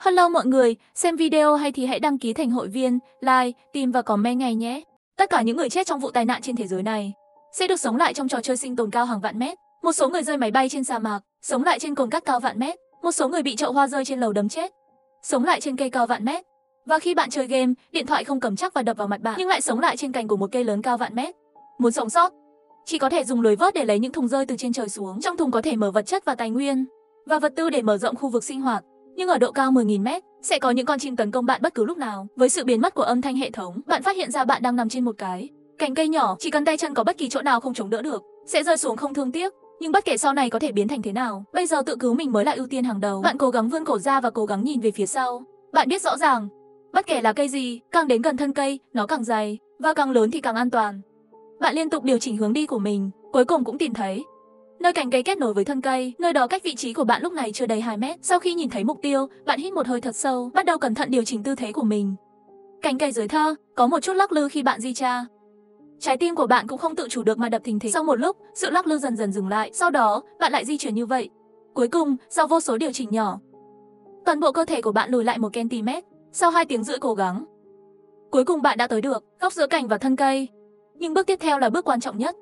Hello mọi người, xem video hay thì hãy đăng ký thành hội viên, like, tìm và comment ngay nhé. Tất cả những người chết trong vụ tai nạn trên thế giới này sẽ được sống lại trong trò chơi sinh tồn cao hàng vạn mét. Một số người rơi máy bay trên sa mạc, sống lại trên cồn cát cao vạn mét. Một số người bị chậu hoa rơi trên lầu đấm chết, sống lại trên cây cao vạn mét. Và khi bạn chơi game, điện thoại không cầm chắc và đập vào mặt bạn nhưng lại sống lại trên cành của một cây lớn cao vạn mét. Muốn sống sót, chỉ có thể dùng lưới vớt để lấy những thùng rơi từ trên trời xuống. Trong thùng có thể mở vật chất và tài nguyên và vật tư để mở rộng khu vực sinh hoạt. Nhưng ở độ cao 10.000 mét, sẽ có những con chim tấn công bạn bất cứ lúc nào. Với sự biến mất của âm thanh hệ thống, bạn phát hiện ra bạn đang nằm trên một cái cành cây nhỏ, chỉ cần tay chân có bất kỳ chỗ nào không chống đỡ được, sẽ rơi xuống không thương tiếc. Nhưng bất kể sau này có thể biến thành thế nào, bây giờ tự cứu mình mới là ưu tiên hàng đầu. Bạn cố gắng vươn cổ ra và cố gắng nhìn về phía sau. Bạn biết rõ ràng, bất kể là cây gì, càng đến gần thân cây, nó càng dày, và càng lớn thì càng an toàn. Bạn liên tục điều chỉnh hướng đi của mình, cuối cùng cũng tìm thấy nơi cành cây kết nối với thân cây, nơi đó cách vị trí của bạn lúc này chưa đầy 2 mét. Sau khi nhìn thấy mục tiêu, bạn hít một hơi thật sâu, bắt đầu cẩn thận điều chỉnh tư thế của mình. Cành cây dưới thơ có một chút lắc lư khi bạn di tra. Trái tim của bạn cũng không tự chủ được mà đập thình thịch. Sau một lúc, sự lắc lư dần dần dừng lại. Sau đó, bạn lại di chuyển như vậy. Cuối cùng, sau vô số điều chỉnh nhỏ, toàn bộ cơ thể của bạn lùi lại 1 cm. Sau 2 tiếng rưỡi cố gắng, cuối cùng bạn đã tới được góc giữa cành và thân cây. Nhưng bước tiếp theo là bước quan trọng nhất.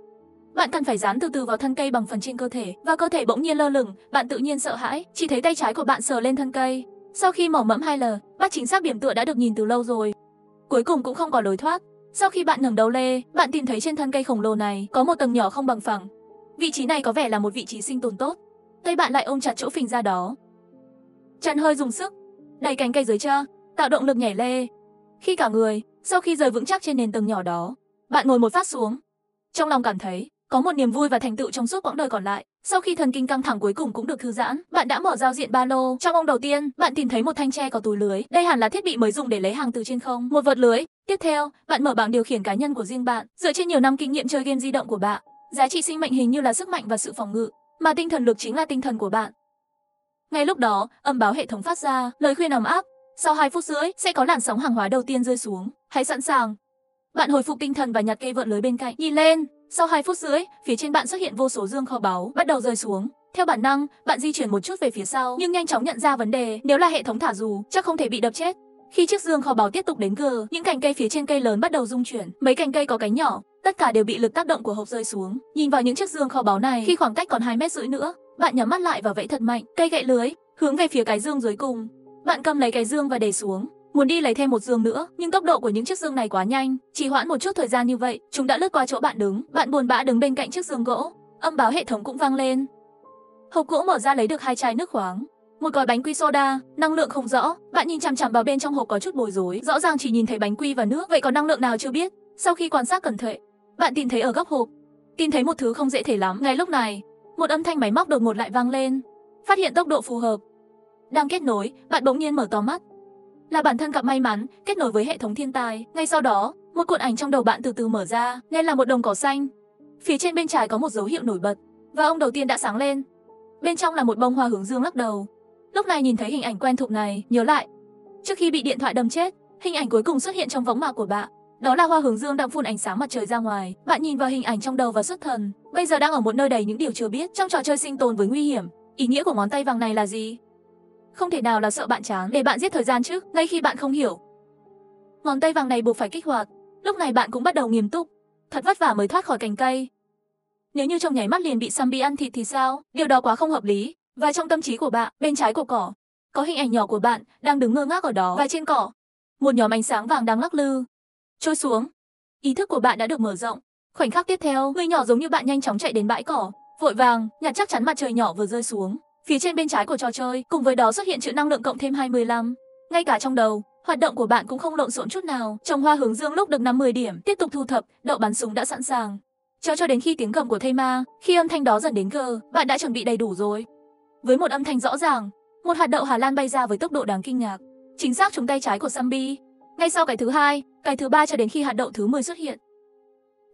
Bạn cần phải dán từ từ vào thân cây bằng phần trên cơ thể, và cơ thể bỗng nhiên lơ lửng, bạn tự nhiên sợ hãi, chỉ thấy tay trái của bạn sờ lên thân cây. Sau khi mỏ mẫm 2L, bắt chính xác điểm tựa đã được nhìn từ lâu rồi. Cuối cùng cũng không có lối thoát. Sau khi bạn ngẩng đầu lên, bạn tìm thấy trên thân cây khổng lồ này có một tầng nhỏ không bằng phẳng. Vị trí này có vẻ là một vị trí sinh tồn tốt. Tay bạn lại ôm chặt chỗ phình ra đó. Chân hơi dùng sức, đẩy cành cây dưới chân, tạo động lực nhảy lên. Khi cả người, sau khi rời vững chắc trên nền tầng nhỏ đó, bạn ngồi một phát xuống. Trong lòng cảm thấy có một niềm vui và thành tựu trong suốt quãng đời còn lại. Sau khi thần kinh căng thẳng cuối cùng cũng được thư giãn, bạn đã mở giao diện ba lô. Trong ông đầu tiên, bạn tìm thấy một thanh tre có túi lưới. Đây hẳn là thiết bị mới dùng để lấy hàng từ trên không. Một vật lưới. Tiếp theo, bạn mở bảng điều khiển cá nhân của riêng bạn. Dựa trên nhiều năm kinh nghiệm chơi game di động của bạn, giá trị sinh mệnh hình như là sức mạnh và sự phòng ngự, mà tinh thần lực chính là tinh thần của bạn. Ngay lúc đó, âm báo hệ thống phát ra lời khuyên ấm áp. Sau 2 phút rưỡi, sẽ có làn sóng hàng hóa đầu tiên rơi xuống. Hãy sẵn sàng. Bạn hồi phục tinh thần và nhặt cây vợt lưới bên cạnh. Nhìn lên. Sau 2 phút rưỡi, phía trên bạn xuất hiện vô số dương kho báu bắt đầu rơi xuống. Theo bản năng, bạn di chuyển một chút về phía sau, nhưng nhanh chóng nhận ra vấn đề. Nếu là hệ thống thả dù, chắc không thể bị đập chết. Khi chiếc dương kho báu tiếp tục đến gần, những cành cây phía trên cây lớn bắt đầu rung chuyển. Mấy cành cây có cánh nhỏ, tất cả đều bị lực tác động của hộp rơi xuống. Nhìn vào những chiếc dương kho báu này, khi khoảng cách còn 2,5 mét nữa, bạn nhắm mắt lại và vẫy thật mạnh cây gậy lưới, hướng về phía cái dương dưới cùng. Bạn cầm lấy cái dương và để xuống. Muốn đi lấy thêm một dương nữa, nhưng tốc độ của những chiếc dương này quá nhanh, chỉ hoãn một chút thời gian như vậy, chúng đã lướt qua chỗ bạn đứng. Bạn buồn bã đứng bên cạnh chiếc giường gỗ. Âm báo hệ thống cũng vang lên. Hộp gỗ mở ra lấy được 2 chai nước khoáng, một gói bánh quy soda, năng lượng không rõ. Bạn nhìn chằm chằm vào bên trong hộp có chút bối rối, rõ ràng chỉ nhìn thấy bánh quy và nước, vậy còn năng lượng nào chưa biết. Sau khi quan sát cẩn thận, bạn tìm thấy ở góc hộp, tìm thấy một thứ không dễ thấy lắm. Ngay lúc này, một âm thanh máy móc đột ngột lại vang lên. Phát hiện tốc độ phù hợp. Đang kết nối, bạn bỗng nhiên mở to mắt. Là bản thân gặp may mắn, kết nối với hệ thống thiên tài. Ngay sau đó, một cuộn ảnh trong đầu bạn từ từ mở ra, nên là một đồng cỏ xanh. Phía trên bên trái có một dấu hiệu nổi bật, và ông đầu tiên đã sáng lên. Bên trong là một bông hoa hướng dương lắc đầu. Lúc này nhìn thấy hình ảnh quen thuộc này, nhớ lại. Trước khi bị điện thoại đâm chết, hình ảnh cuối cùng xuất hiện trong võng mạc của bạn. Đó là hoa hướng dương đang phun ánh sáng mặt trời ra ngoài. Bạn nhìn vào hình ảnh trong đầu và xuất thần. Bây giờ đang ở một nơi đầy những điều chưa biết, trong trò chơi sinh tồn với nguy hiểm. Ý nghĩa của ngón tay vàng này là gì? Không thể nào là sợ bạn chán để bạn giết thời gian chứ. Ngay khi bạn không hiểu, ngón tay vàng này buộc phải kích hoạt. Lúc này bạn cũng bắt đầu nghiêm túc. Thật vất vả mới thoát khỏi cành cây. Nếu như trong nháy mắt liền bị zombie ăn thịt thì sao? Điều đó quá không hợp lý. Và trong tâm trí của bạn, bên trái của cỏ, có hình ảnh nhỏ của bạn đang đứng ngơ ngác ở đó. Và trên cỏ, một nhóm ánh sáng vàng đang lắc lư, trôi xuống. Ý thức của bạn đã được mở rộng. Khoảnh khắc tiếp theo, người nhỏ giống như bạn nhanh chóng chạy đến bãi cỏ, vội vàng nhặt chắc chắn mặt trời nhỏ vừa rơi xuống. Phía trên bên trái của trò chơi, cùng với đó xuất hiện chữ năng lượng cộng thêm 25. Ngay cả trong đầu, hoạt động của bạn cũng không lộn xộn chút nào. Trồng hoa hướng dương lúc được 50 điểm, tiếp tục thu thập, đậu bắn súng đã sẵn sàng. Cho đến khi tiếng gầm của thây ma, khi âm thanh đó dần đến gần, bạn đã chuẩn bị đầy đủ rồi. Với một âm thanh rõ ràng, một hạt đậu Hà Lan bay ra với tốc độ đáng kinh ngạc, chính xác trúng tay trái của zombie. Ngay sau cái thứ hai, cái thứ ba cho đến khi hạt đậu thứ 10 xuất hiện.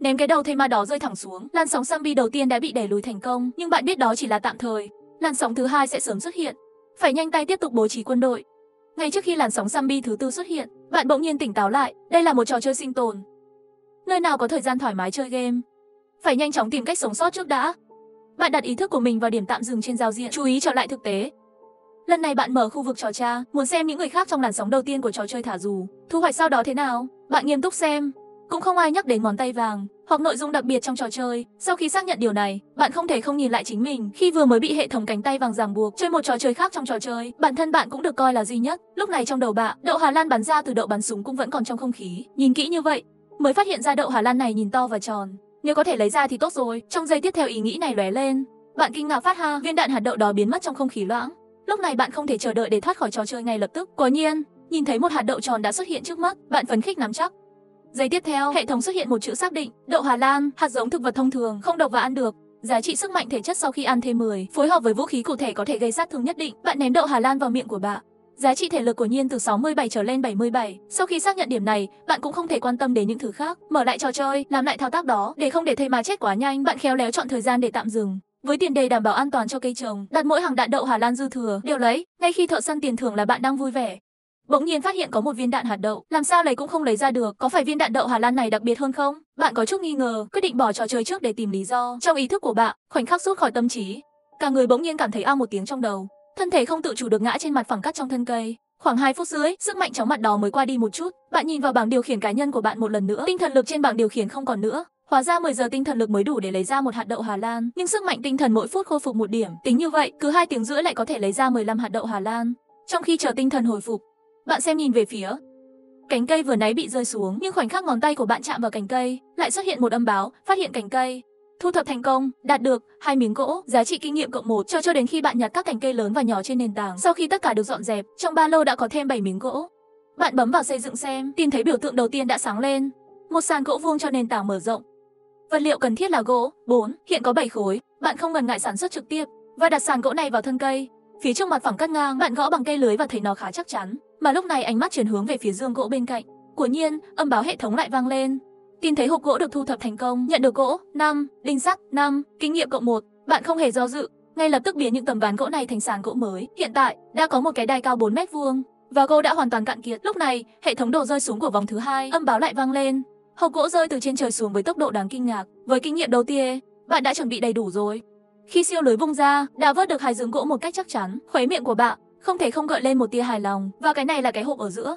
Ném cái đầu thây ma đó rơi thẳng xuống, làn sóng zombie đầu tiên đã bị đẩy lùi thành công, nhưng bạn biết đó chỉ là tạm thời. Làn sóng thứ hai sẽ sớm xuất hiện. Phải nhanh tay tiếp tục bố trí quân đội. Ngay trước khi làn sóng zombie thứ tư xuất hiện, bạn bỗng nhiên tỉnh táo lại. Đây là một trò chơi sinh tồn, nơi nào có thời gian thoải mái chơi game. Phải nhanh chóng tìm cách sống sót trước đã. Bạn đặt ý thức của mình vào điểm tạm dừng trên giao diện, chú ý trở lại thực tế. Lần này bạn mở khu vực trò tra, muốn xem những người khác trong làn sóng đầu tiên của trò chơi thả dù, thu hoạch sau đó thế nào. Bạn nghiêm túc xem. Cũng không ai nhắc đến ngón tay vàng hoặc nội dung đặc biệt trong trò chơi. Sau khi xác nhận điều này, bạn không thể không nhìn lại chính mình khi vừa mới bị hệ thống cánh tay vàng ràng buộc chơi một trò chơi khác trong trò chơi. Bản thân bạn cũng được coi là duy nhất. Lúc này trong đầu bạn, đậu Hà Lan bắn ra từ đậu bắn súng cũng vẫn còn trong không khí. Nhìn kỹ như vậy, mới phát hiện ra đậu Hà Lan này nhìn to và tròn. Nếu có thể lấy ra thì tốt rồi. Trong giây tiếp theo ý nghĩ này lóe lên. Bạn kinh ngạc phát ha, viên đạn hạt đậu đó biến mất trong không khí loãng. Lúc này bạn không thể chờ đợi để thoát khỏi trò chơi ngay lập tức. Quả nhiên, nhìn thấy một hạt đậu tròn đã xuất hiện trước mắt, bạn phấn khích nắm chắc. Giây tiếp theo, hệ thống xuất hiện một chữ xác định, đậu Hà Lan, hạt giống thực vật thông thường, không độc và ăn được. Giá trị sức mạnh thể chất sau khi ăn thêm 10, phối hợp với vũ khí cụ thể có thể gây sát thương nhất định. Bạn ném đậu Hà Lan vào miệng của bạn. Giá trị thể lực của Nhiên từ 67 trở lên 77. Sau khi xác nhận điểm này, bạn cũng không thể quan tâm đến những thứ khác. Mở lại trò chơi, làm lại thao tác đó, để không để thây ma chết quá nhanh, bạn khéo léo chọn thời gian để tạm dừng. Với tiền đề đảm bảo an toàn cho cây trồng, đặt mỗi hàng đạn đậu Hà Lan dư thừa đều lấy, ngay khi thợ săn tiền thưởng là bạn đang vui vẻ. Bỗng nhiên phát hiện có một viên đạn hạt đậu, làm sao lấy cũng không lấy ra được, có phải viên đạn đậu Hà Lan này đặc biệt hơn không? Bạn có chút nghi ngờ, quyết định bỏ trò chơi trước để tìm lý do. Trong ý thức của bạn, khoảnh khắc rút khỏi tâm trí, cả người bỗng nhiên cảm thấy ao một tiếng trong đầu, thân thể không tự chủ được ngã trên mặt phẳng cắt trong thân cây. Khoảng 2 phút dưới, sức mạnh chóng mặt đó mới qua đi một chút. Bạn nhìn vào bảng điều khiển cá nhân của bạn một lần nữa, tinh thần lực trên bảng điều khiển không còn nữa. Hóa ra 10 giờ tinh thần lực mới đủ để lấy ra một hạt đậu Hà Lan, nhưng sức mạnh tinh thần mỗi phút khôi phục 1 điểm. Tính như vậy, cứ 2 tiếng rưỡi lại có thể lấy ra 15 hạt đậu Hà Lan. Trong khi chờ tinh thần hồi phục, bạn xem nhìn về phía cành cây vừa nãy bị rơi xuống, nhưng khoảnh khắc ngón tay của bạn chạm vào cành cây, lại xuất hiện một âm báo, phát hiện cành cây thu thập thành công, đạt được 2 miếng gỗ, giá trị kinh nghiệm cộng 1 cho đến khi bạn nhặt các cành cây lớn và nhỏ trên nền tảng. Sau khi tất cả được dọn dẹp, trong ba lô đã có thêm 7 miếng gỗ. Bạn bấm vào xây dựng xem, tìm thấy biểu tượng đầu tiên đã sáng lên, một sàn gỗ vuông cho nền tảng mở rộng. Vật liệu cần thiết là gỗ 4, hiện có 7 khối. Bạn không ngần ngại sản xuất trực tiếp và đặt sàn gỗ này vào thân cây. Phía trước mặt phẳng cắt ngang, bạn gõ bằng cây lưới và thấy nó khá chắc chắn. Mà lúc này ánh mắt chuyển hướng về phía giường gỗ bên cạnh. Quả nhiên, âm báo hệ thống lại vang lên. Tìm thấy hộp gỗ được thu thập thành công, nhận được gỗ 5, đinh sắt 5, kinh nghiệm cộng 1. Bạn không hề do dự, ngay lập tức biến những tấm ván gỗ này thành sàn gỗ mới. Hiện tại, đã có một cái đài cao 4 mét vuông và gỗ đã hoàn toàn cạn kiệt. Lúc này, hệ thống đổ rơi xuống của vòng thứ 2, âm báo lại vang lên. Hộp gỗ rơi từ trên trời xuống với tốc độ đáng kinh ngạc. Với kinh nghiệm đầu tiên, bạn đã chuẩn bị đầy đủ rồi. Khi siêu lưới vung ra, đã vớt được 2 giường gỗ một cách chắc chắn. Khóe miệng của bạn không thể không gợi lên một tia hài lòng. Và cái này là cái hộp ở giữa.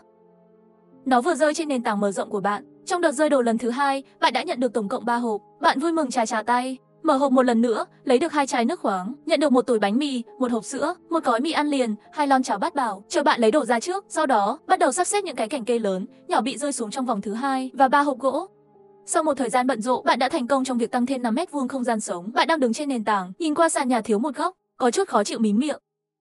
Nó vừa rơi trên nền tảng mở rộng của bạn. Trong đợt rơi đồ lần thứ 2, bạn đã nhận được tổng cộng 3 hộp. Bạn vui mừng chà tay. Mở hộp một lần nữa, lấy được 2 chai nước khoáng, nhận được một túi bánh mì, một hộp sữa, một gói mì ăn liền, 2 lon cháo bát bảo. Chờ bạn lấy đồ ra trước, sau đó bắt đầu sắp xếp những cái cành cây lớn, nhỏ bị rơi xuống trong vòng thứ 2 và 3 hộp gỗ. Sau một thời gian bận rộn, bạn đã thành công trong việc tăng thêm 5 mét vuông không gian sống. Bạn đang đứng trên nền tảng, nhìn qua sàn nhà thiếu một góc, có chút khó chịu mím miệng.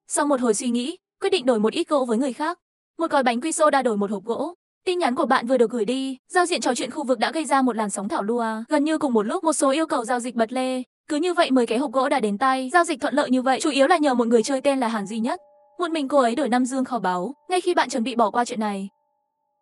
Sau một hồi suy nghĩ, quyết định đổi một ít gỗ với người khác. Một gói bánh quy soda đổi một hộp gỗ. Tin nhắn của bạn vừa được gửi đi, giao diện trò chuyện khu vực đã gây ra một làn sóng thảo lùa. Gần như cùng một lúc, một số yêu cầu giao dịch bật lên. Cứ như vậy 10 cái hộp gỗ đã đến tay. Giao dịch thuận lợi như vậy chủ yếu là nhờ một người chơi tên là Hàn Duy Nhất. Một mình cô ấy đổi 5 dương kho báu. Ngay khi bạn chuẩn bị bỏ qua chuyện này,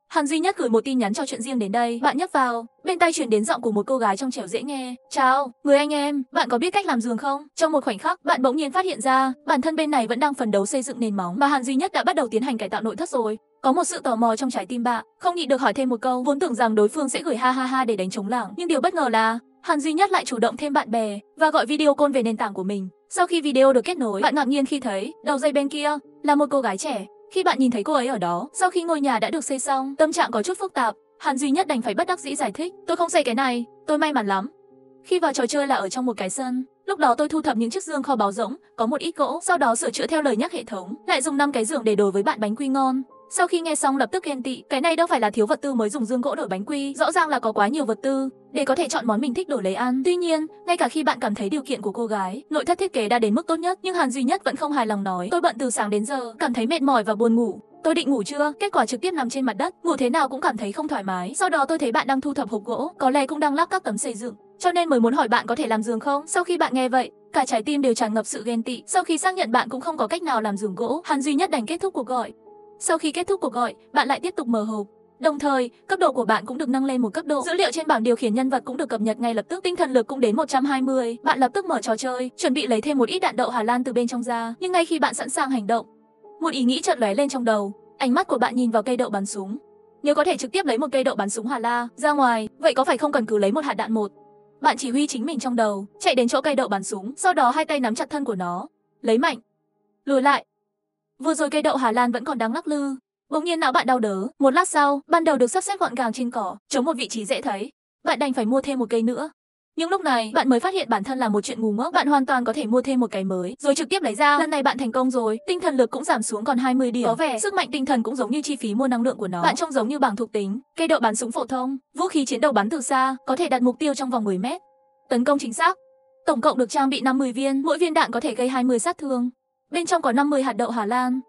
Hàn Duy Nhất gửi một tin nhắn trò chuyện riêng đến đây. Bạn nhấp vào, bên tai truyền đến giọng của một cô gái trong trẻo dễ nghe. Chào, người anh em, bạn có biết cách làm giường không? Trong một khoảnh khắc, bạn bỗng nhiên phát hiện ra, bản thân bên này vẫn đang phấn đấu xây dựng nền móng, mà Hàn Duy Nhất đã bắt đầu tiến hành cải tạo nội thất rồi. Có một sự tò mò trong trái tim bạn, không nhịn được hỏi thêm một câu, vốn tưởng rằng đối phương sẽ gửi ha ha ha để đánh trống lảng, nhưng điều bất ngờ là Hàn Duy Nhất lại chủ động thêm bạn bè và gọi video call về nền tảng của mình. Sau khi video được kết nối, bạn ngạc nhiên khi thấy đầu dây bên kia là một cô gái trẻ. Khi bạn nhìn thấy cô ấy ở đó, sau khi ngôi nhà đã được xây xong, tâm trạng có chút phức tạp. Hàn Duy Nhất đành phải bất đắc dĩ giải thích, tôi không xây cái này, tôi may mắn lắm. Khi vào trò chơi là ở trong một cái sân, lúc đó tôi thu thập những chiếc giường kho báu rỗng, có một ít gỗ, sau đó sửa chữa theo lời nhắc hệ thống, lại dùng 5 cái giường để đổi với bạn bánh quy ngon. Sau khi nghe xong lập tức ghen tị, cái này đâu phải là thiếu vật tư mới dùng giường gỗ đổi bánh quy, rõ ràng là có quá nhiều vật tư để có thể chọn món mình thích đổi lấy ăn. Tuy nhiên, ngay cả khi bạn cảm thấy điều kiện của cô gái, nội thất thiết kế đã đến mức tốt nhất, nhưng Hàn Duy Nhất vẫn không hài lòng nói, tôi bận từ sáng đến giờ, cảm thấy mệt mỏi và buồn ngủ. Tôi định ngủ trưa, kết quả trực tiếp nằm trên mặt đất, ngủ thế nào cũng cảm thấy không thoải mái. Sau đó tôi thấy bạn đang thu thập hộp gỗ, có lẽ cũng đang lắp các tấm xây dựng, cho nên mới muốn hỏi bạn có thể làm giường không. Sau khi bạn nghe vậy, cả trái tim đều tràn ngập sự ghen tị. Sau khi xác nhận bạn cũng không có cách nào làm giường gỗ, Hàn Duy Nhất đành kết thúc cuộc gọi. Sau khi kết thúc cuộc gọi, bạn lại tiếp tục mở hộp. Đồng thời, cấp độ của bạn cũng được nâng lên một cấp độ. Dữ liệu trên bảng điều khiển nhân vật cũng được cập nhật ngay lập tức. Tinh thần lực cũng đến 120. Bạn lập tức mở trò chơi, chuẩn bị lấy thêm một ít đạn đậu Hà Lan từ bên trong ra. Nhưng ngay khi bạn sẵn sàng hành động, một ý nghĩ chợt lóe lên trong đầu. Ánh mắt của bạn nhìn vào cây đậu bắn súng. Nếu có thể trực tiếp lấy một cây đậu bắn súng Hà La ra ngoài, vậy có phải không cần cứ lấy một hạt đạn một? Bạn chỉ huy chính mình trong đầu, chạy đến chỗ cây đậu bắn súng, sau đó hai tay nắm chặt thân của nó, lấy mạnh, lùi lại, Vừa rồi cây đậu Hà Lan vẫn còn đang lắc lư. Bỗng nhiên não bạn đau đớn. Một lát sau, ban đầu được sắp xếp gọn gàng trên cỏ, chống một vị trí dễ thấy. Bạn đành phải mua thêm một cây nữa. Nhưng lúc này, bạn mới phát hiện bản thân là một chuyện ngu ngốc. Bạn hoàn toàn có thể mua thêm một cái mới, rồi trực tiếp lấy ra. Lần này bạn thành công rồi, tinh thần lực cũng giảm xuống còn 20 điểm. Có vẻ sức mạnh tinh thần cũng giống như chi phí mua năng lượng của nó. Bạn trông giống như bảng thuộc tính. Cây đậu bắn súng phổ thông, vũ khí chiến đấu bắn từ xa, có thể đặt mục tiêu trong vòng 10 mét. Tấn công chính xác. Tổng cộng được trang bị 50 viên, mỗi viên đạn có thể gây 20 sát thương. Bên trong có 50 hạt đậu Hà Lan.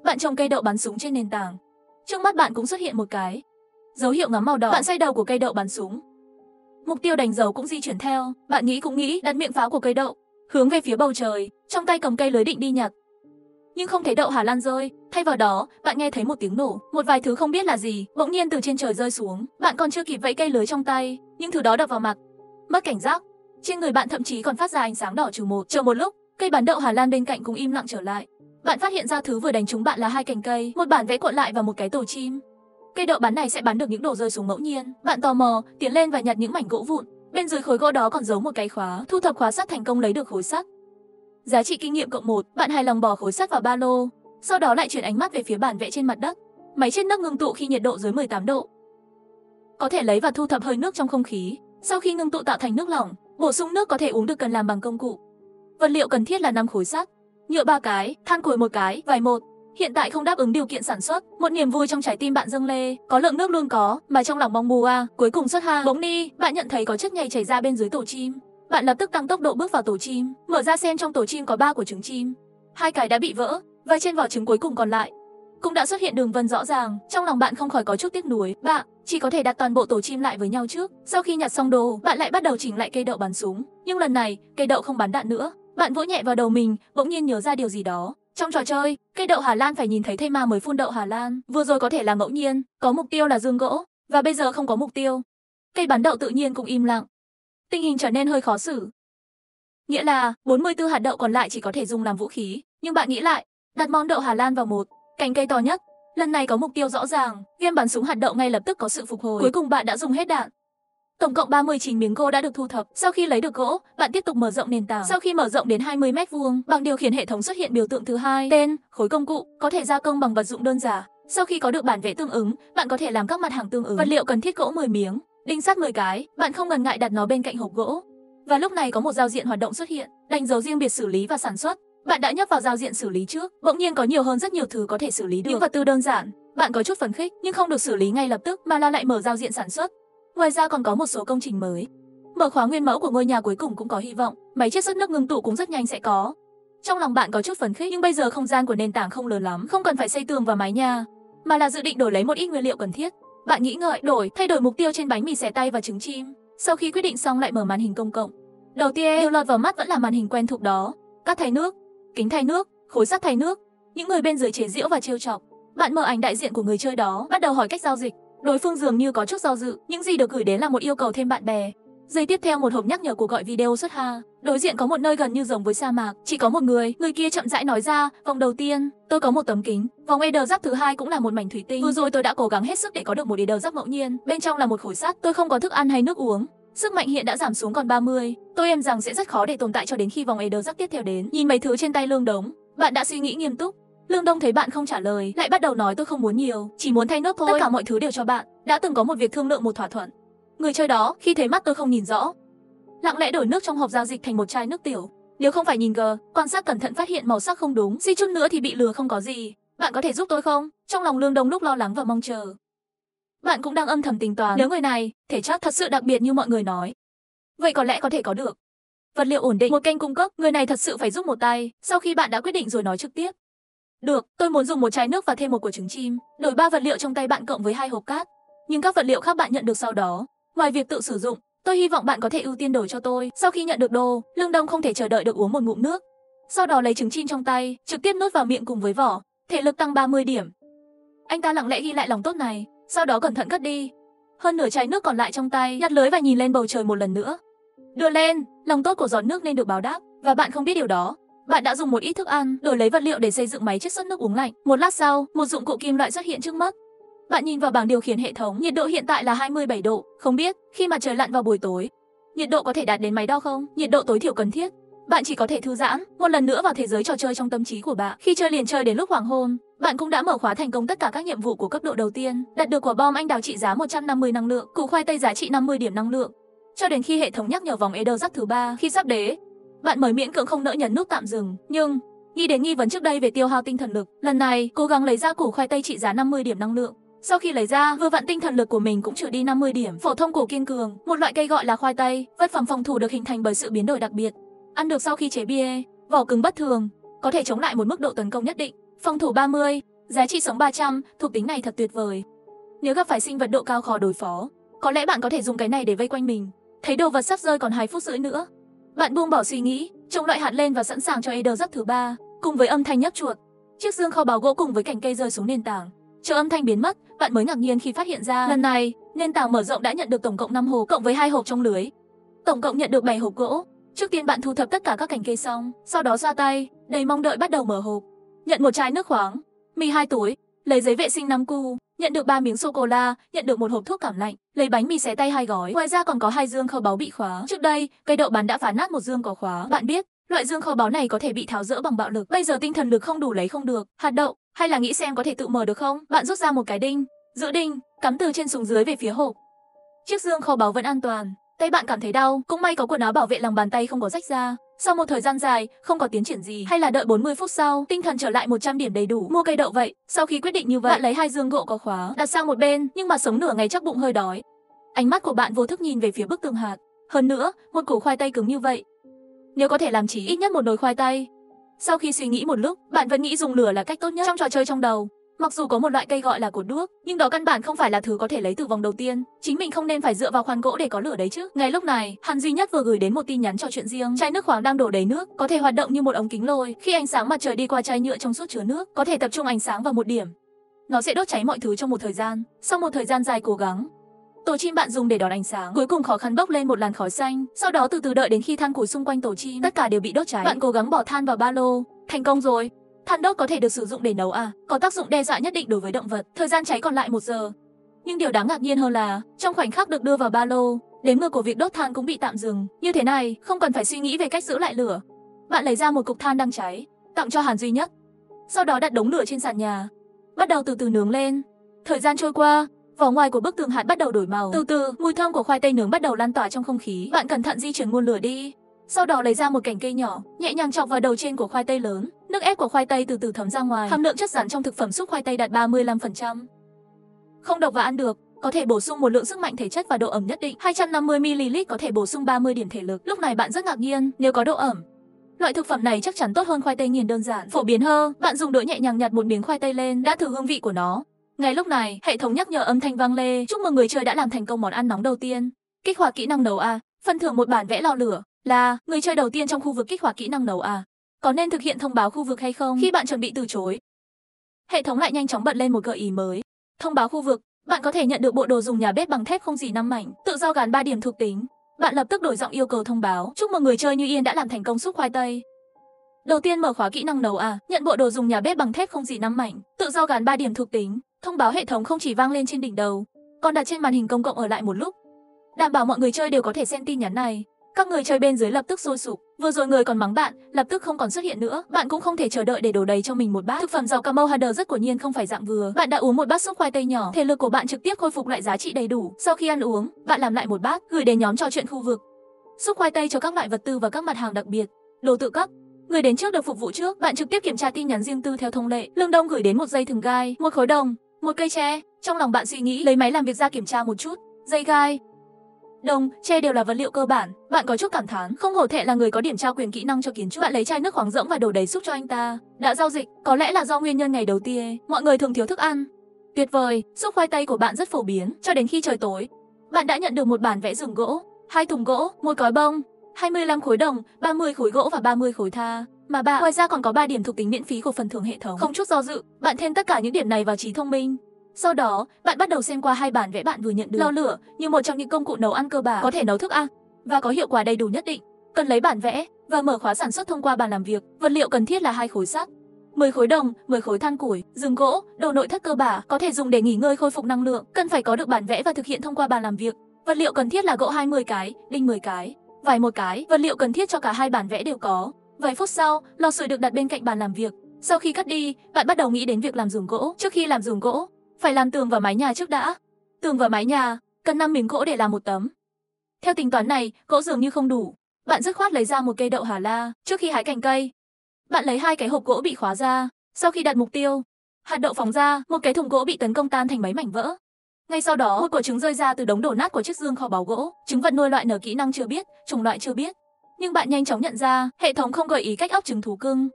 Bạn trồng cây đậu bắn súng trên nền tảng. Trước mắt bạn cũng xuất hiện một cái dấu hiệu ngắm màu đỏ. Bạn xoay đầu của cây đậu bắn súng. Mục tiêu đánh dấu cũng di chuyển theo. Bạn nghĩ cũng nghĩ, đặt miệng pháo của cây đậu hướng về phía bầu trời, trong tay cầm cây lưới định đi nhặt. Nhưng không thấy đậu Hà Lan rơi, thay vào đó, bạn nghe thấy một tiếng nổ, một vài thứ không biết là gì, bỗng nhiên từ trên trời rơi xuống. Bạn còn chưa kịp vẫy cây lưới trong tay, nhưng thứ đó đập vào mặt. Mất cảnh giác, trên người bạn thậm chí còn phát ra ánh sáng đỏ +1. Chờ một lúc, cây bắn đậu Hà Lan bên cạnh cũng im lặng trở lại. Bạn phát hiện ra thứ vừa đánh trúng bạn là 2 cành cây, một bản vẽ cuộn lại và một cái tổ chim. Cây đậu bắn này sẽ bắn được những đồ rơi xuống ngẫu nhiên. Bạn tò mò, tiến lên và nhặt những mảnh gỗ vụn. Bên dưới khối gỗ đó còn giấu một cái khóa. Thu thập khóa sắt thành công, lấy được khối sắt. Giá trị kinh nghiệm +1, bạn hài lòng bỏ khối sắt vào ba lô. Sau đó lại chuyển ánh mắt về phía bản vẽ trên mặt đất. Máy chiết nước ngưng tụ khi nhiệt độ dưới 18 độ. Có thể lấy và thu thập hơi nước trong không khí. Sau khi ngưng tụ tạo thành nước lỏng, bổ sung nước có thể uống được cần làm bằng công cụ. Vật liệu cần thiết là 5 khối sắt, nhựa 3 cái, than củi 1 cái, vải 1. Hiện tại không đáp ứng điều kiện sản xuất. Một niềm vui trong trái tim bạn dâng lên. Có lượng nước luôn có, mà trong lòng mong mùa cuối cùng xuất ha. Bỗng đi, bạn nhận thấy có chất nhầy chảy ra bên dưới tổ chim. Bạn lập tức tăng tốc độ bước vào tổ chim, mở ra xem trong tổ chim có 3 quả trứng chim. 2 cái đã bị vỡ, và trên vỏ trứng cuối cùng còn lại cũng đã xuất hiện đường vân rõ ràng. Trong lòng bạn không khỏi có chút tiếc nuối. Bạn chỉ có thể đặt toàn bộ tổ chim lại với nhau trước. Sau khi nhặt xong đồ, bạn lại bắt đầu chỉnh lại cây đậu bắn súng. Nhưng lần này, cây đậu không bắn đạn nữa. Bạn vỗ nhẹ vào đầu mình, bỗng nhiên nhớ ra điều gì đó. Trong trò chơi, cây đậu Hà Lan phải nhìn thấy thây ma mới phun đậu Hà Lan. Vừa rồi có thể là ngẫu nhiên, có mục tiêu là dương gỗ, và bây giờ không có mục tiêu. Cây bắn đậu tự nhiên cũng im lặng. Tình hình trở nên hơi khó xử. Nghĩa là 44 hạt đậu còn lại chỉ có thể dùng làm vũ khí. Nhưng bạn nghĩ lại, đặt món đậu Hà Lan vào một cành cây to nhất. Lần này có mục tiêu rõ ràng, game bắn súng hạt đậu ngay lập tức có sự phục hồi. Cuối cùng bạn đã dùng hết đạn. Tổng cộng 39 miếng gỗ đã được thu thập. Sau khi lấy được gỗ, bạn tiếp tục mở rộng nền tảng. Sau khi mở rộng đến 20 m², bằng điều khiển hệ thống xuất hiện biểu tượng thứ hai, tên, khối công cụ, có thể gia công bằng vật dụng đơn giản. Sau khi có được bản vẽ tương ứng, bạn có thể làm các mặt hàng tương ứng. Vật liệu cần thiết gỗ 10 miếng, đinh sắt 10 cái. Bạn không ngần ngại đặt nó bên cạnh hộp gỗ. Và lúc này có một giao diện hoạt động xuất hiện, đánh dấu riêng biệt xử lý và sản xuất. Bạn đã nhấp vào giao diện xử lý trước, bỗng nhiên có nhiều hơn rất nhiều thứ có thể xử lý được. Những vật tư đơn giản, bạn có chút phấn khích, nhưng không được xử lý ngay lập tức mà là lại mở giao diện sản xuất. Ngoài ra còn có một số công trình mới. Mở khóa nguyên mẫu của ngôi nhà cuối cùng cũng có hy vọng. Máy chiết xuất nước ngưng tụ cũng rất nhanh sẽ có. Trong lòng bạn có chút phấn khích, nhưng bây giờ không gian của nền tảng không lớn lắm, không cần phải xây tường và mái nhà, mà là dự định đổi lấy một ít nguyên liệu cần thiết. Bạn nghĩ ngợi, thay đổi mục tiêu trên bánh mì xé tay và trứng chim. Sau khi quyết định xong lại mở màn hình công cộng. Đầu tiên, điều lọt vào mắt vẫn là màn hình quen thuộc đó. Cát thay nước, kính thay nước, khối sắt thay nước. Những người bên dưới chế giễu và trêu chọc. Bạn mở ảnh đại diện của người chơi đó, bắt đầu hỏi cách giao dịch. Đối phương dường như có chút do dự, những gì được gửi đến là một yêu cầu thêm bạn bè. Giây tiếp theo một hộp nhắc nhở cuộc gọi video xuất ha. Đối diện có một nơi gần như giống với sa mạc, chỉ có một người kia chậm rãi nói ra, vòng đầu tiên, tôi có một tấm kính, vòng Eder giáp thứ hai cũng là một mảnh thủy tinh. Vừa rồi tôi đã cố gắng hết sức để có được một Eder giáp ngẫu nhiên, bên trong là một khối sắt, tôi không có thức ăn hay nước uống. Sức mạnh hiện đã giảm xuống còn 30, tôi em rằng sẽ rất khó để tồn tại cho đến khi vòng Eder giáp tiếp theo đến. Nhìn mấy thứ trên tay Lương Đống, bạn đã suy nghĩ nghiêm túc. Lương Đông thấy bạn không trả lời, lại bắt đầu nói tôi không muốn nhiều, chỉ muốn thay nước thôi. Tất cả mọi thứ đều cho bạn. Đã từng có một việc thương lượng, một thỏa thuận. Người chơi đó, khi thấy mắt tôi không nhìn rõ, lặng lẽ đổi nước trong hộp giao dịch thành một chai nước tiểu. Nếu không phải nhìn quan sát cẩn thận phát hiện màu sắc không đúng, suy chút nữa thì bị lừa không có gì. Bạn có thể giúp tôi không? Trong lòng Lương Đông lúc lo lắng và mong chờ. Bạn cũng đang âm thầm tính toán, nếu người này thể chất thật sự đặc biệt như mọi người nói, vậy có lẽ có thể có được vật liệu ổn định, một kênh cung cấp, người này thật sự phải giúp một tay. Sau khi bạn đã quyết định rồi nói trực tiếp. Được, tôi muốn dùng một chai nước và thêm một quả trứng chim, đổi 3 vật liệu trong tay bạn cộng với 2 hộp cát. Nhưng các vật liệu khác bạn nhận được sau đó. Ngoài việc tự sử dụng, tôi hy vọng bạn có thể ưu tiên đổi cho tôi. Sau khi nhận được đồ, Lương Đông không thể chờ đợi được uống một ngụm nước. Sau đó lấy trứng chim trong tay, trực tiếp nuốt vào miệng cùng với vỏ. Thể lực tăng 30 điểm. Anh ta lặng lẽ ghi lại lòng tốt này, sau đó cẩn thận cất đi. Hơn nửa chai nước còn lại trong tay, nhặt lưới và nhìn lên bầu trời một lần nữa. Đưa lên, lòng tốt của giọt nước nên được báo đáp, và bạn không biết điều đó. Bạn đã dùng một ít thức ăn, đổi lấy vật liệu để xây dựng máy chiết xuất nước uống lạnh. Một lát sau, một dụng cụ kim loại xuất hiện trước mắt. Bạn nhìn vào bảng điều khiển hệ thống, nhiệt độ hiện tại là 27 độ. Không biết, khi mặt trời lặn vào buổi tối, nhiệt độ có thể đạt đến máy đo không? Nhiệt độ tối thiểu cần thiết bạn chỉ có thể thư giãn một lần nữa vào thế giới trò chơi trong tâm trí của bạn. Khi chơi liền chơi đến lúc hoàng hôn, bạn cũng đã mở khóa thành công tất cả các nhiệm vụ của cấp độ đầu tiên, đạt được quả bom anh đào trị giá 150 năng lượng, củ khoai tây giá trị 50 điểm năng lượng. Cho đến khi hệ thống nhắc nhở vòng Eder Jack thứ 3 khi sắp đế, bạn mới miễn cưỡng không nỡ nhấn nút tạm dừng. Nhưng nghĩ đến nghi vấn trước đây về tiêu hao tinh thần lực, lần này cố gắng lấy ra củ khoai tây trị giá 50 điểm năng lượng. Sau khi lấy ra, vừa vặn tinh thần lực của mình cũng trừ đi 50 điểm. Phổ thông cổ kiên cường, một loại cây gọi là khoai tây, vật phẩm phòng thủ được hình thành bởi sự biến đổi đặc biệt. Ăn được sau khi chế bia, vỏ cứng bất thường, có thể chống lại một mức độ tấn công nhất định. Phòng thủ 30, giá trị sống 300, thuộc tính này thật tuyệt vời. Nếu gặp phải sinh vật độ cao khó đối phó, có lẽ bạn có thể dùng cái này để vây quanh mình. Thấy đồ vật sắp rơi còn 2 phút rưỡi nữa, bạn buông bỏ suy nghĩ, chống loại hạt lên và sẵn sàng cho Eder Jack thứ 3, cùng với âm thanh nhấp chuột. Chiếc dương kho báu gỗ cùng với cành cây rơi xuống nền tảng. Chờ âm thanh biến mất, bạn mới ngạc nhiên khi phát hiện ra lần này nền tảng mở rộng đã nhận được tổng cộng 5 hộp cộng với 2 hộp trong lưới. Tổng cộng nhận được 7 hộp gỗ. Trước tiên bạn thu thập tất cả các cành cây xong, sau đó xoa tay, đầy mong đợi bắt đầu mở hộp. Nhận một chai nước khoáng, mì 2 túi, lấy giấy vệ sinh 5 cu, nhận được 3 miếng sô cô la, nhận được một hộp thuốc cảm lạnh, lấy bánh mì xé tay 2 gói. Ngoài ra còn có 2 dương kho báu bị khóa. Trước đây, cây đậu bắn đã phá nát một dương có khóa. Bạn biết, loại dương kho báu này có thể bị tháo dỡ bằng bạo lực. Bây giờ tinh thần lực không đủ lấy không được. Hạt đậu, hay là nghĩ xem có thể tự mở được không? Bạn rút ra một cái đinh, giữ đinh, cắm từ trên xuống dưới về phía hộp. Chiếc dương kho báu vẫn an toàn. Tay bạn cảm thấy đau, cũng may có quần áo bảo vệ lòng bàn tay không có rách ra. Sau một thời gian dài, không có tiến triển gì, hay là đợi 40 phút sau, tinh thần trở lại 100 điểm đầy đủ, mua cây đậu vậy. Sau khi quyết định như vậy, bạn lấy 2 dương gỗ có khóa, đặt sang một bên, nhưng mà sống nửa ngày chắc bụng hơi đói. Ánh mắt của bạn vô thức nhìn về phía bức tường hạt. Hơn nữa, một củ khoai tây cứng như vậy, nếu có thể làm chí ít nhất một nồi khoai tây. Sau khi suy nghĩ một lúc, bạn vẫn nghĩ dùng lửa là cách tốt nhất trong trò chơi trong đầu. Mặc dù có một loại cây gọi là cột đuốc, nhưng đó căn bản không phải là thứ có thể lấy từ vòng đầu tiên. Chính mình không nên phải dựa vào khoan gỗ để có lửa đấy chứ. Ngay lúc này, Hàn Duy Nhất vừa gửi đến một tin nhắn trò chuyện riêng. Chai nước khoáng đang đổ đầy nước, có thể hoạt động như một ống kính lôi. Khi ánh sáng mặt trời đi qua chai nhựa trong suốt chứa nước, có thể tập trung ánh sáng vào một điểm. Nó sẽ đốt cháy mọi thứ trong một thời gian. Sau một thời gian dài cố gắng, tổ chim bạn dùng để đón ánh sáng cuối cùng khó khăn bốc lên một làn khói xanh. Sau đó từ từ đợi đến khi than củi xung quanh tổ chim tất cả đều bị đốt cháy. Bạn cố gắng bỏ than vào ba lô. Thành công rồi. Than đốt có thể được sử dụng để nấu có tác dụng đe dọa nhất định đối với động vật. Thời gian cháy còn lại 1 giờ. Nhưng điều đáng ngạc nhiên hơn là, trong khoảnh khắc được đưa vào ba lô, đếm ngược của việc đốt than cũng bị tạm dừng. Như thế này, không cần phải suy nghĩ về cách giữ lại lửa. Bạn lấy ra một cục than đang cháy, tặng cho Hàn Duy Nhất. Sau đó đặt đống lửa trên sàn nhà, bắt đầu từ từ nướng lên. Thời gian trôi qua, vỏ ngoài của bức tường hạt bắt đầu đổi màu. Từ từ, mùi thơm của khoai tây nướng bắt đầu lan tỏa trong không khí. Bạn cẩn thận di chuyển nguồn lửa đi. Sau đó lấy ra một cành cây nhỏ, nhẹ nhàng chọc vào đầu trên của khoai tây lớn. Nước ép của khoai tây từ từ thấm ra ngoài. Hàm lượng chất rắn trong thực phẩm xúc khoai tây đạt 35%. Không độc và ăn được, có thể bổ sung một lượng sức mạnh thể chất và độ ẩm nhất định. 250 ml có thể bổ sung 30 điểm thể lực. Lúc này bạn rất ngạc nhiên, nếu có độ ẩm, loại thực phẩm này chắc chắn tốt hơn khoai tây nghiền đơn giản. Phổ biến hơn, bạn dùng đũa nhẹ nhàng nhặt một miếng khoai tây lên, đã thử hương vị của nó. Ngay lúc này, hệ thống nhắc nhở âm thanh vang lên. Chúc mừng người chơi đã làm thành công món ăn nóng đầu tiên. Kích hoạt kỹ năng nấu Phần thưởng một bản vẽ lò lửa. Là người chơi đầu tiên trong khu vực kích hoạt kỹ năng nấu có nên thực hiện thông báo khu vực hay không? Khi bạn chuẩn bị từ chối, hệ thống lại nhanh chóng bật lên một gợi ý mới. Thông báo khu vực, bạn có thể nhận được bộ đồ dùng nhà bếp bằng thép không gỉ 5 mảnh, tự do gắn 3 điểm thuộc tính. Bạn lập tức đổi giọng yêu cầu thông báo. Chúc mừng người chơi Như Yên đã làm thành công xúc khoai tây. Đầu tiên mở khóa kỹ năng nấu nhận bộ đồ dùng nhà bếp bằng thép không gỉ 5 mảnh, tự do gắn 3 điểm thuộc tính. Thông báo hệ thống không chỉ vang lên trên đỉnh đầu, còn đặt trên màn hình công cộng ở lại một lúc, đảm bảo mọi người chơi đều có thể xem tin nhắn này. Các người chơi bên dưới lập tức sôi sục. Vừa rồi người còn mắng bạn, lập tức không còn xuất hiện nữa. Bạn cũng không thể chờ đợi để đổ đầy cho mình một bát. Thực phẩm giàu carbohydrate rất quả nhiên không phải dạng vừa. Bạn đã uống một bát xúc khoai tây nhỏ, thể lực của bạn trực tiếp khôi phục lại giá trị đầy đủ. Sau khi ăn uống, bạn làm lại một bát, gửi đến nhóm trò chuyện khu vực. Xúc khoai tây cho các loại vật tư và các mặt hàng đặc biệt. Đồ tự cấp. Người đến trước được phục vụ trước. Bạn trực tiếp kiểm tra tin nhắn riêng tư theo thông lệ. Lương Đông gửi đến một dây thừng gai, một khối đồng, một cây tre. Trong lòng bạn suy nghĩ, lấy máy làm việc ra kiểm tra một chút. Dây gai, đồng, tre đều là vật liệu cơ bản. Bạn có chút cảm thán, không hổ thẹn là người có điểm trao quyền kỹ năng cho kiến trúc. Bạn lấy chai nước khoáng rỗng và đổ đầy xúc cho anh ta. Đã giao dịch, có lẽ là do nguyên nhân ngày đầu tiên mọi người thường thiếu thức ăn. Tuyệt vời, xúc khoai tây của bạn rất phổ biến. Cho đến khi trời tối, bạn đã nhận được một bản vẽ giường gỗ, 2 thùng gỗ, một cối bông, 25 khối đồng, 30 khối gỗ và 30 khối tha. Ngoài ra còn có 3 điểm thuộc tính miễn phí của phần thưởng hệ thống. Không chút do dự, bạn thêm tất cả những điểm này vào trí thông minh. Sau đó, bạn bắt đầu xem qua 2 bản vẽ bạn vừa nhận được. Lò lửa như một trong những công cụ nấu ăn cơ bản, có thể nấu thức ăn và có hiệu quả đầy đủ nhất định. Cần lấy bản vẽ và mở khóa sản xuất thông qua bàn làm việc. Vật liệu cần thiết là 2 khối sắt, 10 khối đồng, 10 khối than củi, giường gỗ, đồ nội thất cơ bản, có thể dùng để nghỉ ngơi khôi phục năng lượng. Cần phải có được bản vẽ và thực hiện thông qua bàn làm việc. Vật liệu cần thiết là gỗ 20 cái, đinh 10 cái. vài một cái, vật liệu cần thiết cho cả hai bản vẽ đều có. Vài phút sau, lò sưởi được đặt bên cạnh bàn làm việc. Sau khi cắt đi, bạn bắt đầu nghĩ đến việc làm giường gỗ. Trước khi làm giường gỗ, phải làm tường và mái nhà trước đã. Tường và mái nhà cần 5 miếng gỗ để làm một tấm. Theo tính toán này, gỗ dường như không đủ. Bạn dứt khoát lấy ra một cây đậu Hà La. Trước khi hái cành cây, bạn lấy 2 cái hộp gỗ bị khóa ra. Sau khi đặt mục tiêu, hạt đậu phóng ra, một cái thùng gỗ bị tấn công tan thành mấy mảnh vỡ. Ngay sau đó, một quả trứng rơi ra từ đống đổ nát của chiếc giường kho báu gỗ. Trứng vật nuôi loại nở kỹ năng chưa biết, chủng loại chưa biết. Nhưng bạn nhanh chóng nhận ra, hệ thống không gợi ý cách ấp trứng thú cưng.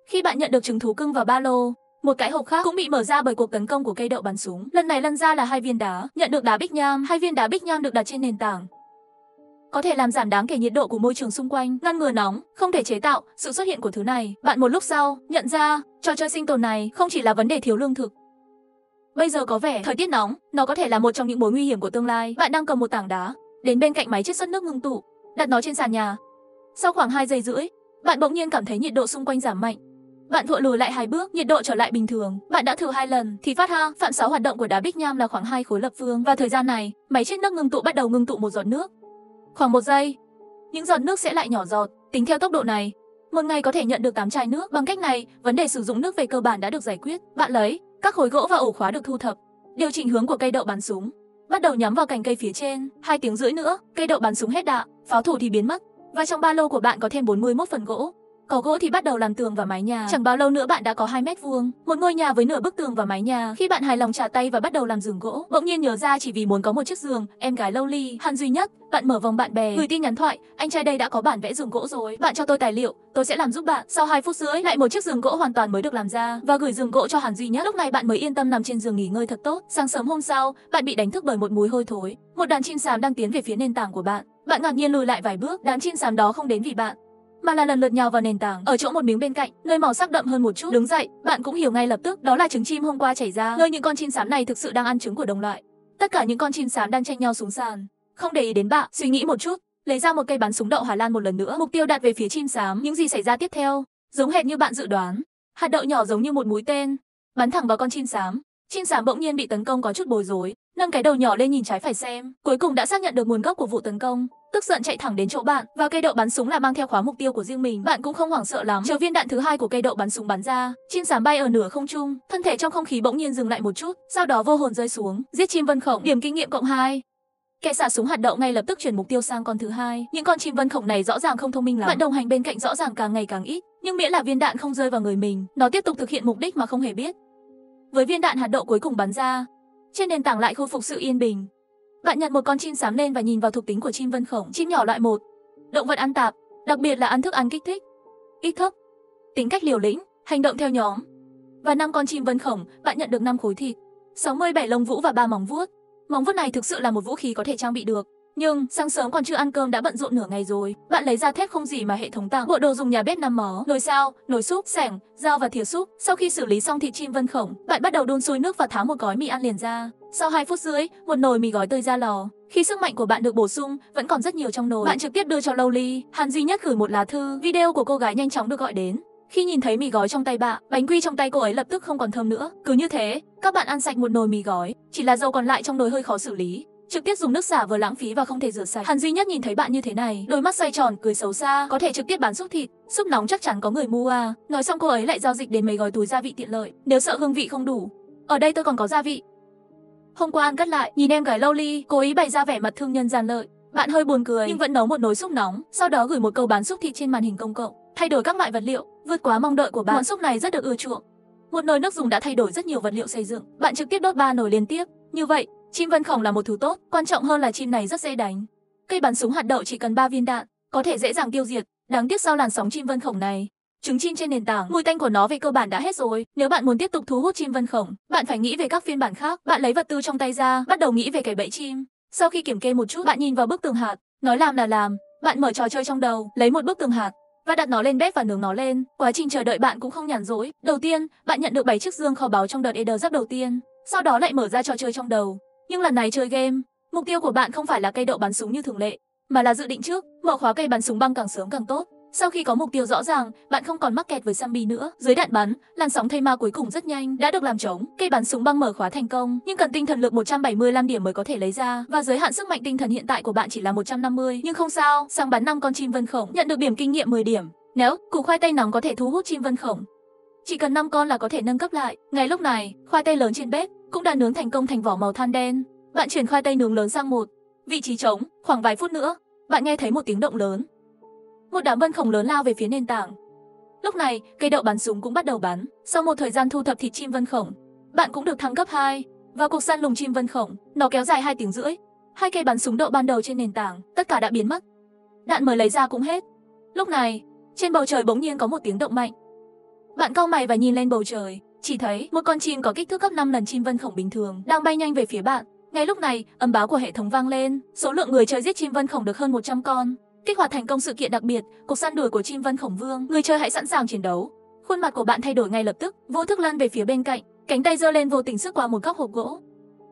Khi bạn nhận được trứng thú cưng vào ba lô, một cái hộp khác cũng bị mở ra bởi cuộc tấn công của cây đậu bắn súng. Lần này lăn ra là 2 viên đá. Nhận được đá bích nham, 2 viên đá bích nham được đặt trên nền tảng. Có thể làm giảm đáng kể nhiệt độ của môi trường xung quanh, ngăn ngừa nóng, không thể chế tạo sự xuất hiện của thứ này. Bạn một lúc sau nhận ra, trò chơi sinh tồn này không chỉ là vấn đề thiếu lương thực. Bây giờ có vẻ thời tiết nóng, nó có thể là một trong những mối nguy hiểm của tương lai. Bạn đang cầm một tảng đá, đến bên cạnh máy chiết xuất nước ngưng tụ, đặt nó trên sàn nhà. Sau khoảng 2 giây rưỡi, bạn bỗng nhiên cảm thấy nhiệt độ xung quanh giảm mạnh. Bạn thụa lùi lại 2 bước, nhiệt độ trở lại bình thường. Bạn đã thử 2 lần thì phát ha, phạm 6 hoạt động của đá bích nham là khoảng 2 khối lập phương. Và thời gian này, máy chiết nước ngưng tụ bắt đầu ngưng tụ một giọt nước. Khoảng 1 giây, những giọt nước sẽ lại nhỏ giọt. Tính theo tốc độ này, một ngày có thể nhận được 8 chai nước. Bằng cách này, vấn đề sử dụng nước về cơ bản đã được giải quyết. Bạn lấy các khối gỗ và ổ khóa được thu thập, điều chỉnh hướng của cây đậu bắn súng, bắt đầu nhắm vào cành cây phía trên. 2 tiếng rưỡi nữa, cây đậu bắn súng hết đạn, pháo thủ thì biến mất. Và trong ba lô của bạn có thêm 41 phần gỗ. Có gỗ thì bắt đầu làm tường và mái nhà. Chẳng bao lâu nữa bạn đã có 2 mét vuông, một ngôi nhà với nửa bức tường và mái nhà. Khi bạn hài lòng trả tay và bắt đầu làm giường gỗ, bỗng nhiên nhớ ra chỉ vì muốn có một chiếc giường, em gái Lowly, Hàn duy nhất, bạn mở vòng bạn bè, gửi tin nhắn thoại, anh trai đây đã có bản vẽ giường gỗ rồi, bạn cho tôi tài liệu, tôi sẽ làm giúp bạn. Sau 2 phút rưỡi, lại một chiếc giường gỗ hoàn toàn mới được làm ra và gửi giường gỗ cho Hàn duy nhất. Lúc này bạn mới yên tâm nằm trên giường nghỉ ngơi thật tốt. Sáng sớm hôm sau, bạn bị đánh thức bởi một mùi hôi thối. Một đàn chim sám đang tiến về phía nền tảng của bạn. Bạn ngạc nhiên lùi lại vài bước, đàn chim sám đó không đến vì bạn, mà là lần lượt nhào vào nền tảng ở chỗ một miếng bên cạnh, nơi màu sắc đậm hơn một chút. Đứng dậy, bạn cũng hiểu ngay lập tức đó là trứng chim hôm qua chảy ra, nơi những con chim sám này thực sự đang ăn trứng của đồng loại. Tất cả những con chim sám đang tranh nhau xuống sàn, không để ý đến bạn. Suy nghĩ một chút, lấy ra một cây bắn súng đậu Hà Lan một lần nữa, mục tiêu đặt về phía chim sám. Những gì xảy ra tiếp theo giống hệt như bạn dự đoán. Hạt đậu nhỏ giống như một mũi tên bắn thẳng vào con chim sám. Chim sám bỗng nhiên bị tấn công có chút bối rối, nâng cái đầu nhỏ lên nhìn trái phải xem. Cuối cùng đã xác nhận được nguồn gốc của vụ tấn công, tức giận chạy thẳng đến chỗ bạn. Và cây đậu bắn súng là mang theo khóa mục tiêu của riêng mình. Bạn cũng không hoảng sợ lắm, chờ viên đạn thứ 2 của cây đậu bắn súng bắn ra. Chim sám bay ở nửa không trung, thân thể trong không khí bỗng nhiên dừng lại một chút, sau đó vô hồn rơi xuống. Giết chim vân khổng, điểm kinh nghiệm cộng 2. Kẻ xả súng hạt đậu ngay lập tức chuyển mục tiêu sang con thứ 2. Những con chim vân khổng này rõ ràng không thông minh lắm. Bạn đồng hành bên cạnh rõ ràng càng ngày càng ít, nhưng miễn là viên đạn không rơi vào người mình, nó tiếp tục thực hiện mục đích mà không hề biết. Với viên đạn hạt đậu cuối cùng bắn ra, trên nền tảng lại khôi phục sự yên bình. Bạn nhặt một con chim sám lên và nhìn vào thuộc tính của chim vân khổng. Chim nhỏ loại 1, động vật ăn tạp, đặc biệt là ăn thức ăn kích thích, ít thấp, tính cách liều lĩnh, hành động theo nhóm. Và 5 con chim vân khổng, bạn nhận được 5 khối thịt, 67 lông vũ và 3 móng vuốt. Móng vuốt này thực sự là một vũ khí có thể trang bị được. Nhưng sáng sớm còn chưa ăn cơm đã bận rộn nửa ngày rồi. Bạn lấy ra thép không gì mà hệ thống tặng, bộ đồ dùng nhà bếp 5 mó, nồi sao, nồi súp, xẻng, dao và thìa súp. Sau khi xử lý xong thịt chim vân khổng, bạn bắt đầu đun sôi nước và tháo một gói mì ăn liền ra. Sau 2 phút rưỡi, một nồi mì gói tơi ra lò. Khi sức mạnh của bạn được bổ sung, vẫn còn rất nhiều trong nồi. Bạn trực tiếp đưa cho Lowly. Hàn duy nhất gửi một lá thư. Video của cô gái nhanh chóng được gọi đến. Khi nhìn thấy mì gói trong tay bạn, bánh quy trong tay cô ấy lập tức không còn thơm nữa. Cứ như thế, các bạn ăn sạch một nồi mì gói, chỉ là dầu còn lại trong nồi hơi khó xử lý. Trực tiếp dùng nước xả vừa lãng phí và không thể rửa sạch. Hàn duy nhất nhìn thấy bạn như thế này, đôi mắt xoay tròn, cười xấu xa. Có thể trực tiếp bán súp thịt, súp nóng chắc chắn có người mua à. Nói xong cô ấy lại giao dịch đến mấy gói túi gia vị tiện lợi. Nếu sợ hương vị không đủ, ở đây tôi còn có gia vị. Hôm qua ăn cắt lại, nhìn em gái Lowly, cô ấy bày ra vẻ mặt thương nhân gian lợi. Bạn hơi buồn cười nhưng vẫn nấu một nồi súp nóng, sau đó gửi một câu bán súp thịt trên màn hình công cộng. Thay đổi các loại vật liệu, vượt quá mong đợi của bạn. Món súp này rất được ưa chuộng. Một nồi nước dùng đã thay đổi rất nhiều vật liệu xây dựng. Bạn trực tiếp đốt 3 nồi liên tiếp. Như vậy, chim vân khổng là một thứ tốt, quan trọng hơn là chim này rất dễ đánh. Cây bắn súng hạt đậu chỉ cần 3 viên đạn, có thể dễ dàng tiêu diệt. Đáng tiếc sau làn sóng chim vân khổng này, trứng chim trên nền tảng, mùi tanh của nó về cơ bản đã hết rồi. Nếu bạn muốn tiếp tục thu hút chim vân khổng, bạn phải nghĩ về các phiên bản khác. Bạn lấy vật tư trong tay ra, bắt đầu nghĩ về cái bẫy chim. Sau khi kiểm kê một chút, bạn nhìn vào bức tường hạt, nói làm là làm. Bạn mở trò chơi trong đầu, lấy một bức tường hạt và đặt nó lên bếp và nướng nó lên. Quá trình chờ đợi bạn cũng không nhàn rỗi. Đầu tiên, bạn nhận được 7 chiếc dương kho báu trong đợt Eder giáp đầu tiên. Sau đó lại mở ra trò chơi trong đầu. Nhưng lần này chơi game, mục tiêu của bạn không phải là cây đậu bắn súng như thường lệ, mà là dự định trước, mở khóa cây bắn súng băng càng sớm càng tốt. Sau khi có mục tiêu rõ ràng, bạn không còn mắc kẹt với zombie nữa. Dưới đạn bắn, làn sóng thây ma cuối cùng rất nhanh đã được làm trống. Cây bắn súng băng mở khóa thành công, nhưng cần tinh thần lực 175 điểm mới có thể lấy ra, và giới hạn sức mạnh tinh thần hiện tại của bạn chỉ là 150. Nhưng không sao, sang bắn 5 con chim vân khổng, nhận được điểm kinh nghiệm 10 điểm. Nếu củ khoai tây nóng có thể thu hút chim vân khổng, chỉ cần 5 con là có thể nâng cấp lại. Ngay lúc này, khoai tây lớn trên bếp cũng đã nướng thành công thành vỏ màu than đen. Bạn chuyển khoai tây nướng lớn sang một vị trí trống, khoảng vài phút nữa, bạn nghe thấy một tiếng động lớn. Một đám vân khổng lớn lao về phía nền tảng. Lúc này, cây đậu bắn súng cũng bắt đầu bắn. Sau một thời gian thu thập thịt chim vân khổng, bạn cũng được thăng cấp 2. Vào cuộc săn lùng chim vân khổng, nó kéo dài 2 tiếng rưỡi. 2 cây bắn súng đậu ban đầu trên nền tảng, tất cả đã biến mất. Đạn mới lấy ra cũng hết. Lúc này, trên bầu trời bỗng nhiên có một tiếng động mạnh. Bạn cau mày và nhìn lên bầu trời, chỉ thấy một con chim có kích thước gấp 5 lần chim vân khổng bình thường đang bay nhanh về phía bạn. Ngay lúc này, âm báo của hệ thống vang lên, số lượng người chơi giết chim vân khổng được hơn 100 con. Kích hoạt thành công sự kiện đặc biệt, cuộc săn đuổi của chim vân khổng vương. Người chơi hãy sẵn sàng chiến đấu. Khuôn mặt của bạn thay đổi ngay lập tức, vô thức lăn về phía bên cạnh, cánh tay giơ lên vô tình xước qua một góc hộp gỗ,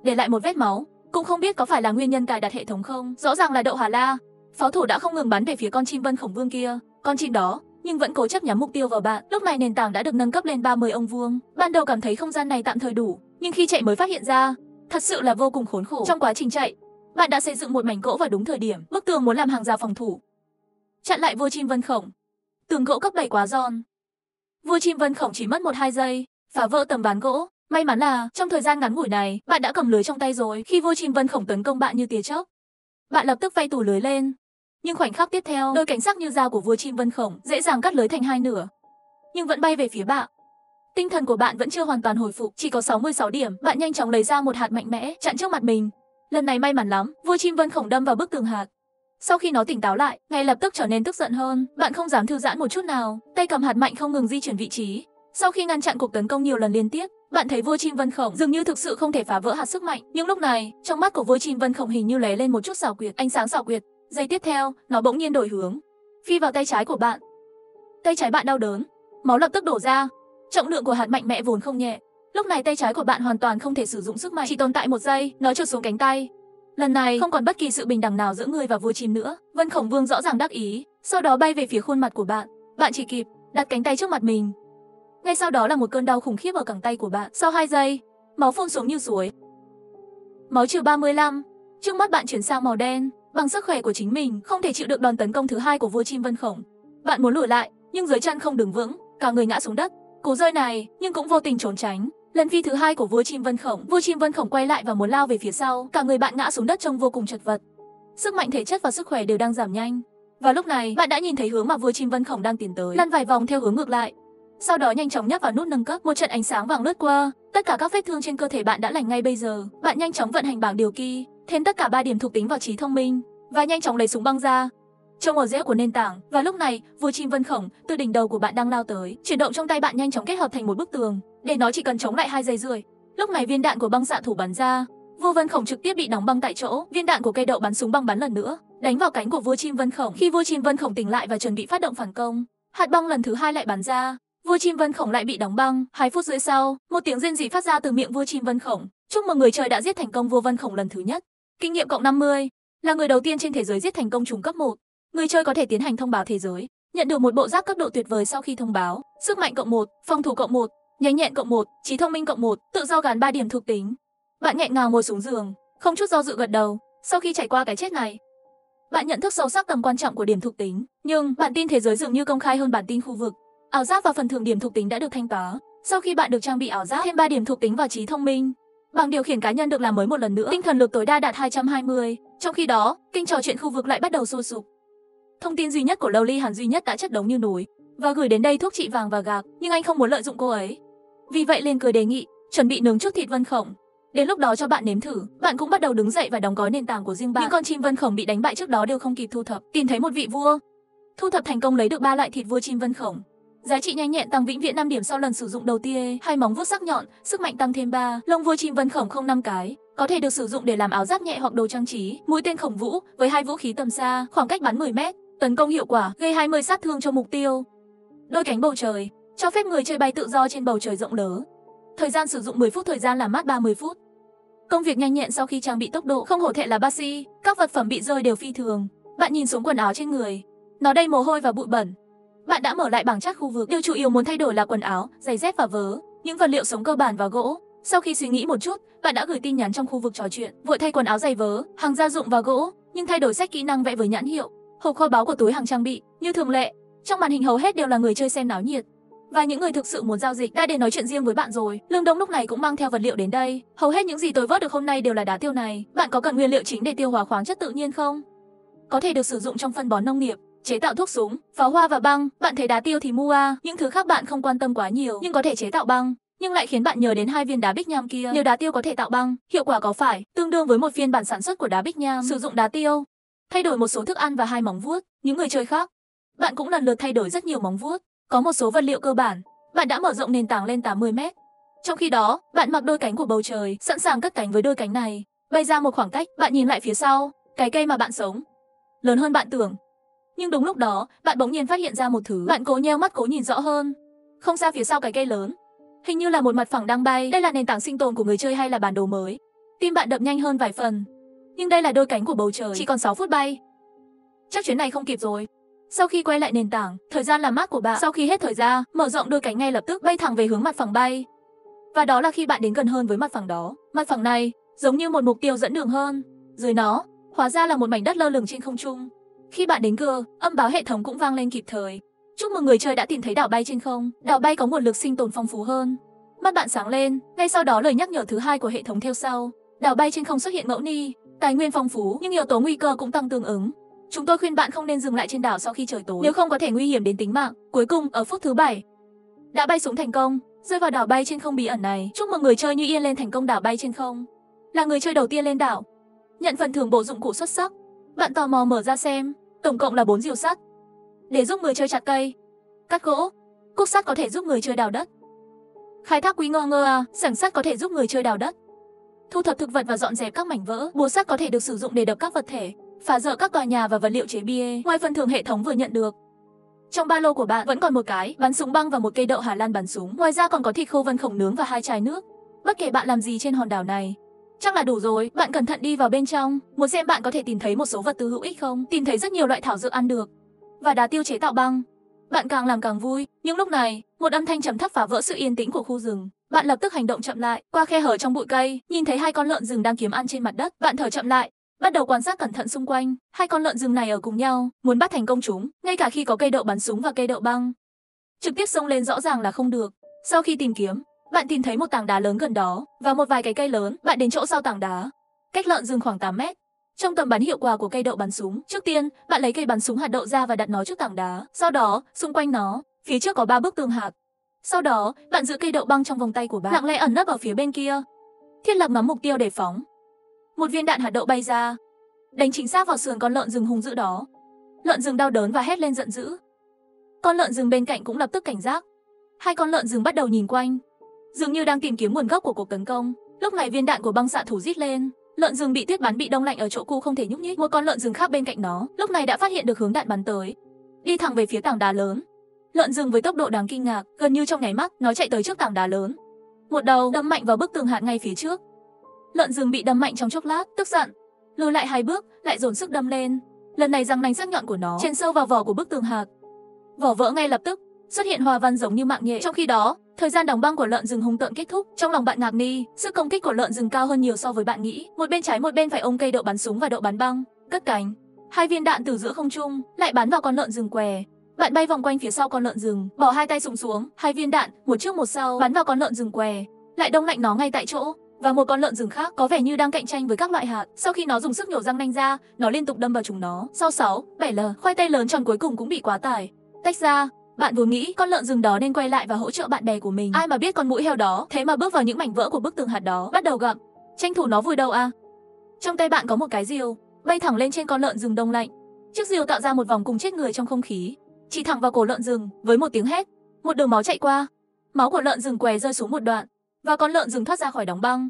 để lại một vết máu. Cũng không biết có phải là nguyên nhân cài đặt hệ thống không. Rõ ràng là đậu Hà La. Pháo thủ đã không ngừng bắn về phía con chim vân khổng vương kia. Con chim đó nhưng vẫn cố chấp nhắm mục tiêu vào bạn. Lúc này nền tảng đã được nâng cấp lên 30 ông vuông. Ban đầu cảm thấy không gian này tạm thời đủ, nhưng khi chạy mới phát hiện ra, thật sự là vô cùng khốn khổ. Trong quá trình chạy, bạn đã xây dựng một mảnh gỗ vào đúng thời điểm. Bức tường muốn làm hàng rào phòng thủ, chặn lại vua chim vân khổng. Tường gỗ cấp 7 quá giòn. Vua chim vân khổng chỉ mất 1-2 giây phá vỡ tấm ván gỗ. May mắn là trong thời gian ngắn ngủi này, bạn đã cầm lưới trong tay rồi. Khi vua chim vân khổng tấn công bạn như tia chớp, bạn lập tức vây tủ lưới lên. Nhưng khoảnh khắc tiếp theo, đôi cánh sắc như dao của vua chim vân khổng dễ dàng cắt lưới thành 2 nửa, nhưng vẫn bay về phía bạn. Tinh thần của bạn vẫn chưa hoàn toàn hồi phục, chỉ có 66 điểm. Bạn nhanh chóng lấy ra một hạt mạnh mẽ, chặn trước mặt mình. Lần này may mắn lắm, vua chim vân khổng đâm vào bức tường hạt. Sau khi nó tỉnh táo lại, ngay lập tức trở nên tức giận hơn. Bạn không dám thư giãn một chút nào, tay cầm hạt mạnh không ngừng di chuyển vị trí. Sau khi ngăn chặn cuộc tấn công nhiều lần liên tiếp, bạn thấy vua chim vân khổng dường như thực sự không thể phá vỡ hạt sức mạnh. Nhưng lúc này, trong mắt của vua chim vân khổng hình như lóe lên một chút xảo quyệt, ánh sáng xảo quyệt. Giây tiếp theo, nó bỗng nhiên đổi hướng, phi vào tay trái của bạn. Tay trái bạn đau đớn, máu lập tức đổ ra. Trọng lượng của hạt mạnh mẽ vốn không nhẹ. Lúc này tay trái của bạn hoàn toàn không thể sử dụng sức mạnh, chỉ tồn tại 1 giây, nó trượt xuống cánh tay. Lần này không còn bất kỳ sự bình đẳng nào giữa người và vua chim nữa. Vân khổng vương rõ ràng đắc ý, sau đó bay về phía khuôn mặt của bạn. Bạn chỉ kịp đặt cánh tay trước mặt mình. Ngay sau đó là một cơn đau khủng khiếp ở cẳng tay của bạn. Sau 2 giây, máu phun xuống như suối. Máu trừ 35. Trước mắt bạn chuyển sang màu đen. Bằng sức khỏe của chính mình, không thể chịu được đòn tấn công thứ 2 của vua chim vân khổng. Bạn muốn lùi lại, nhưng dưới chân không đứng vững, cả người ngã xuống đất. Cú rơi này, nhưng cũng vô tình trốn tránh lần phi thứ 2 của vua chim vân khổng. Vua chim vân khổng quay lại và muốn lao về phía sau, cả người bạn ngã xuống đất trông vô cùng chật vật. Sức mạnh thể chất và sức khỏe đều đang giảm nhanh. Và lúc này, bạn đã nhìn thấy hướng mà vua chim vân khổng đang tiến tới, lăn vài vòng theo hướng ngược lại. Sau đó nhanh chóng nhấp vào nút nâng cấp, một trận ánh sáng vàng lướt qua, tất cả các vết thương trên cơ thể bạn đã lành ngay bây giờ. Bạn nhanh chóng vận hành bảng điều kỳ, thêm tất cả 3 điểm thuộc tính vào trí thông minh và nhanh chóng lấy súng băng ra, trông ở rễ của nền tảng. Và lúc này, vua chim vân khổng từ đỉnh đầu của bạn đang lao tới. Chuyển động trong tay bạn nhanh chóng kết hợp thành một bức tường, để nó chỉ cần chống lại 2 giây rưỡi. Lúc này viên đạn của băng xạ thủ bắn ra, vua vân khổng trực tiếp bị đóng băng tại chỗ. Viên đạn của cây đậu bắn súng băng bắn lần nữa, đánh vào cánh của vua chim vân khổng. Khi vua chim vân khổng tỉnh lại và chuẩn bị phát động phản công, hạt băng lần thứ 2 lại bắn ra. Vua chim vân khổng lại bị đóng băng. 2 phút rưỡi sau, một tiếng rên rỉ phát ra từ miệng vua chim vân khổng. Chúc mừng người chơi đã giết thành công vua vân khổng lần thứ nhất. Kinh nghiệm cộng 50. Là người đầu tiên trên thế giới giết thành công trùng cấp 1. Người chơi có thể tiến hành thông báo thế giới, nhận được một bộ giáp cấp độ tuyệt vời sau khi thông báo. Sức mạnh cộng 1, phòng thủ cộng 1, nhanh nhẹn cộng 1, trí thông minh cộng 1, tự do gắn 3 điểm thuộc tính. Bạn nghẹn ngào ngồi xuống giường, không chút do dự gật đầu. Sau khi trải qua cái chết này, bạn nhận thức sâu sắc tầm quan trọng của điểm thuộc tính. Nhưng bản tin thế giới dường như công khai hơn bản tin khu vực. Áo giáp và phần thưởng điểm thuộc tính đã được thanh toán. Sau khi bạn được trang bị áo giáp, thêm 3 điểm thuộc tính vào trí thông minh. Bảng điều khiển cá nhân được làm mới một lần nữa. Tinh thần lực tối đa đạt 220. Trong khi đó, kênh trò chuyện khu vực lại bắt đầu sôi sục. Thông tin duy nhất của Lowly Hàn duy nhất đã chất đống như núi và gửi đến đây thuốc trị vàng và gạc, nhưng anh không muốn lợi dụng cô ấy. Vì vậy liền cười đề nghị chuẩn bị nướng chút thịt vân khổng. Đến lúc đó cho bạn nếm thử. Bạn cũng bắt đầu đứng dậy và đóng gói nền tảng của riêng bạn. Những con chim vân khổng bị đánh bại trước đó đều không kịp thu thập. Tìm thấy một vị vua. Thu thập thành công lấy được 3 loại thịt vua chim vân khổng. Giá trị nhanh nhẹn tăng vĩnh viễn 5 điểm sau lần sử dụng đầu tiên. 2 móng vuốt sắc nhọn, sức mạnh tăng thêm 3. Lông vua chim vân khổng không 5 cái, có thể được sử dụng để làm áo giáp nhẹ hoặc đồ trang trí. Mũi tên khổng vũ với 2 vũ khí tầm xa, khoảng cách bắn 10 mét, tấn công hiệu quả, gây 20 sát thương cho mục tiêu. Đôi cánh bầu trời, cho phép người chơi bay tự do trên bầu trời rộng lớn. Thời gian sử dụng 10 phút, thời gian làm mát 30 phút. Công việc nhanh nhẹn sau khi trang bị tốc độ, không hổ thẹn là Basi, các vật phẩm bị rơi đều phi thường. Bạn nhìn xuống quần áo trên người, nó đầy mồ hôi và bụi bẩn. Bạn đã mở lại bảng chat khu vực. Điều chủ yếu muốn thay đổi là quần áo, giày dép và vớ, những vật liệu sống cơ bản và gỗ. Sau khi suy nghĩ một chút, bạn đã gửi tin nhắn trong khu vực trò chuyện, vội thay quần áo, giày vớ, hàng gia dụng và gỗ, nhưng thay đổi sách kỹ năng vẽ với nhãn hiệu, hộp kho báu của túi hàng trang bị. Như thường lệ, trong màn hình hầu hết đều là người chơi xem náo nhiệt. Và những người thực sự muốn giao dịch đã đến nói chuyện riêng với bạn rồi. Lương Đông lúc này cũng mang theo vật liệu đến đây. Hầu hết những gì tôi vớt được hôm nay đều là đá tiêu này. Bạn có cần nguyên liệu chính để tiêu hóa khoáng chất tự nhiên không? Có thể được sử dụng trong phân bón nông nghiệp, chế tạo thuốc súng, pháo hoa và băng. Bạn thấy đá tiêu thì mua à. Những thứ khác bạn không quan tâm quá nhiều, nhưng có thể chế tạo băng, nhưng lại khiến bạn nhớ đến 2 viên đá bích nham kia. Nếu đá tiêu có thể tạo băng, hiệu quả có phải tương đương với một phiên bản sản xuất của đá bích nham? Sử dụng đá tiêu, thay đổi một số thức ăn và 2 móng vuốt. Những người chơi khác, bạn cũng lần lượt thay đổi rất nhiều móng vuốt. Có một số vật liệu cơ bản, bạn đã mở rộng nền tảng lên 80 mét. Trong khi đó, bạn mặc đôi cánh của bầu trời, sẵn sàng cất cánh với đôi cánh này, bay ra một khoảng cách. Bạn nhìn lại phía sau, cái cây mà bạn sống lớn hơn bạn tưởng. Nhưng đúng lúc đó, bạn bỗng nhiên phát hiện ra một thứ. Bạn cố nheo mắt cố nhìn rõ hơn. Không xa phía sau cái cây lớn, hình như là một mặt phẳng đang bay. Đây là nền tảng sinh tồn của người chơi hay là bản đồ mới? Tim bạn đập nhanh hơn vài phần. Nhưng đây là đôi cánh của bầu trời, chỉ còn 6 phút bay. Chắc chuyến này không kịp rồi. Sau khi quay lại nền tảng, thời gian làm mát của bạn. Sau khi hết thời gian, mở rộng đôi cánh ngay lập tức bay thẳng về hướng mặt phẳng bay. Và đó là khi bạn đến gần hơn với mặt phẳng đó. Mặt phẳng này giống như một mục tiêu dẫn đường hơn. Dưới nó, hóa ra là một mảnh đất lơ lửng trên không trung. Khi bạn đến cửa, âm báo hệ thống cũng vang lên kịp thời. Chúc mừng người chơi đã tìm thấy đảo bay trên không. Đảo bay có nguồn lực sinh tồn phong phú hơn. Mắt bạn sáng lên, ngay sau đó lời nhắc nhở thứ hai của hệ thống theo sau. Đảo bay trên không xuất hiện ngẫu ni, tài nguyên phong phú nhưng yếu tố nguy cơ cũng tăng tương ứng. Chúng tôi khuyên bạn không nên dừng lại trên đảo sau khi trời tối, nếu không có thể nguy hiểm đến tính mạng. Cuối cùng, ở phút thứ 7, đã bay xuống thành công, rơi vào đảo bay trên không bí ẩn này. Chúc mừng người chơi Như Yên lên thành công đảo bay trên không. Là người chơi đầu tiên lên đảo, nhận phần thưởng bộ dụng cụ xuất sắc. Bạn tò mò mở ra xem, tổng cộng là 4 rìu sắt để giúp người chơi chặt cây, cắt gỗ. Cúc sắt có thể giúp người chơi đào đất. Khai thác quý ngơ sảng sắt có thể giúp người chơi đào đất. Thu thập thực vật và dọn dẹp các mảnh vỡ. Búa sắt có thể được sử dụng để đập các vật thể, phá dỡ các tòa nhà và vật liệu chế bia. Ngoài phần thưởng hệ thống vừa nhận được, trong ba lô của bạn vẫn còn một cái bắn súng băng và một cây đậu Hà Lan bắn súng. Ngoài ra còn có thịt khô vân khổng nướng và 2 chai nước. Bất kể bạn làm gì trên hòn đảo này, chắc là đủ rồi. Bạn cẩn thận đi vào bên trong, muốn xem bạn có thể tìm thấy một số vật tư hữu ích không. Tìm thấy rất nhiều loại thảo dược ăn được và đá tiêu chế tạo băng. Bạn càng làm càng vui. Nhưng lúc này, một âm thanh trầm thấp phá vỡ sự yên tĩnh của khu rừng. Bạn lập tức hành động chậm lại, qua khe hở trong bụi cây, nhìn thấy 2 con lợn rừng đang kiếm ăn trên mặt đất. Bạn thở chậm lại, bắt đầu quan sát cẩn thận xung quanh. 2 con lợn rừng này ở cùng nhau, muốn bắt thành công chúng, ngay cả khi có cây đậu bắn súng và cây đậu băng. Trực tiếp xông lên rõ ràng là không được. Sau khi tìm kiếm, bạn tìm thấy một tảng đá lớn gần đó và một vài cái cây lớn. Bạn đến chỗ sau tảng đá, cách lợn rừng khoảng 8 mét. Trong tầm bắn hiệu quả của cây đậu bắn súng, trước tiên, bạn lấy cây bắn súng hạt đậu ra và đặt nó trước tảng đá. Sau đó, xung quanh nó, phía trước có 3 bức tường hạt. Sau đó, bạn giữ cây đậu băng trong vòng tay của bạn, lặng lẽ ẩn nấp ở phía bên kia. Thiết lập ngắm mục tiêu để phóng. Một viên đạn hạt đậu bay ra, đánh chính xác vào sườn con lợn rừng hung dữ đó. Lợn rừng đau đớn và hét lên giận dữ. Con lợn rừng bên cạnh cũng lập tức cảnh giác. 2 con lợn rừng bắt đầu nhìn quanh, dường như đang tìm kiếm nguồn gốc của cuộc tấn công. Lúc này viên đạn của băng xạ thủ rít lên. Lợn rừng bị tuyết bắn bị đông lạnh ở chỗ cũ không thể nhúc nhích. Một con lợn rừng khác bên cạnh nó lúc này đã phát hiện được hướng đạn bắn tới, đi thẳng về phía tảng đá lớn. Lợn rừng với tốc độ đáng kinh ngạc, gần như trong nháy mắt, nó chạy tới trước tảng đá lớn. Một đầu đâm mạnh vào bức tường hạt ngay phía trước. Lợn rừng bị đâm mạnh trong chốc lát, tức giận, lùi lại 2 bước, lại dồn sức đâm lên. Lần này răng nanh sắc nhọn của nó chèn sâu vào vỏ của bức tường hạt. Vỏ vỡ ngay lập tức, xuất hiện hoa văn giống như mạng nhện. Trong khi đó, thời gian đóng băng của lợn rừng hung tợn kết thúc. Trong lòng bạn ngạc ni, sức công kích của lợn rừng cao hơn nhiều so với bạn nghĩ. Một bên trái một bên phải ôm cây đậu bắn súng và đậu bắn băng, cất cánh. 2 viên đạn từ giữa không trung lại bắn vào con lợn rừng què. Bạn bay vòng quanh phía sau con lợn rừng, bỏ 2 tay súng xuống. 2 viên đạn, một trước một sau, bắn vào con lợn rừng què, lại đông lạnh nó ngay tại chỗ. Và một con lợn rừng khác có vẻ như đang cạnh tranh với các loại hạt. Sau khi nó dùng sức nhổ răng nanh ra, nó liên tục đâm vào chúng nó. Sau 6, 7 lần, khoai tây lớn tròn cuối cùng cũng bị quá tải, tách ra. Bạn vốn nghĩ con lợn rừng đó nên quay lại và hỗ trợ bạn bè của mình. Ai mà biết con mũi heo đó thế mà bước vào những mảnh vỡ của bức tường hạt đó, bắt đầu gặm. Tranh thủ nó vùi đầu à? Trong tay bạn có một cái rìu, bay thẳng lên trên con lợn rừng đông lạnh. Chiếc rìu tạo ra một vòng cùng chết người trong không khí, chỉ thẳng vào cổ lợn rừng. Với một tiếng hét, một đường máu chạy qua. Máu của lợn rừng què rơi xuống một đoạn, và con lợn rừng thoát ra khỏi đóng băng.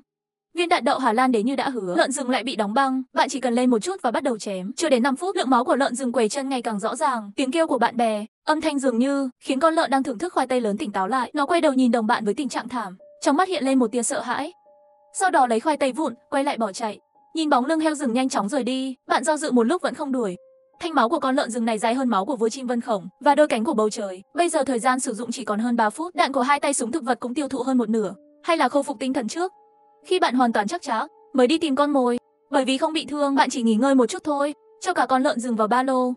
Viên đạn đậu Hà Lan đến như đã hứa, lợn rừng lại bị đóng băng. Bạn chỉ cần lên một chút và bắt đầu chém. Chưa đến 5 phút, lượng máu của lợn rừng quầy chân ngày càng rõ ràng. Tiếng kêu của bạn bè, âm thanh dường như khiến con lợn đang thưởng thức khoai tây lớn tỉnh táo lại. Nó quay đầu nhìn đồng bạn với tình trạng thảm, trong mắt hiện lên một tia sợ hãi. Sau đó lấy khoai tây vụn, quay lại bỏ chạy. Nhìn bóng lưng heo rừng nhanh chóng rời đi, bạn do dự một lúc vẫn không đuổi. Thanh máu của con lợn rừng này dài hơn máu của vua chim vân khổng và đôi cánh của bầu trời. Bây giờ thời gian sử dụng chỉ còn hơn 3 phút. Đạn của hai tay súng thực vật cũng tiêu thụ hơn một nửa. Hay là khôi phục tinh thần trước? Khi bạn hoàn toàn chắc chắn mới đi tìm con mồi. Bởi vì không bị thương, bạn chỉ nghỉ ngơi một chút thôi. Cho cả con lợn rừng vào ba lô.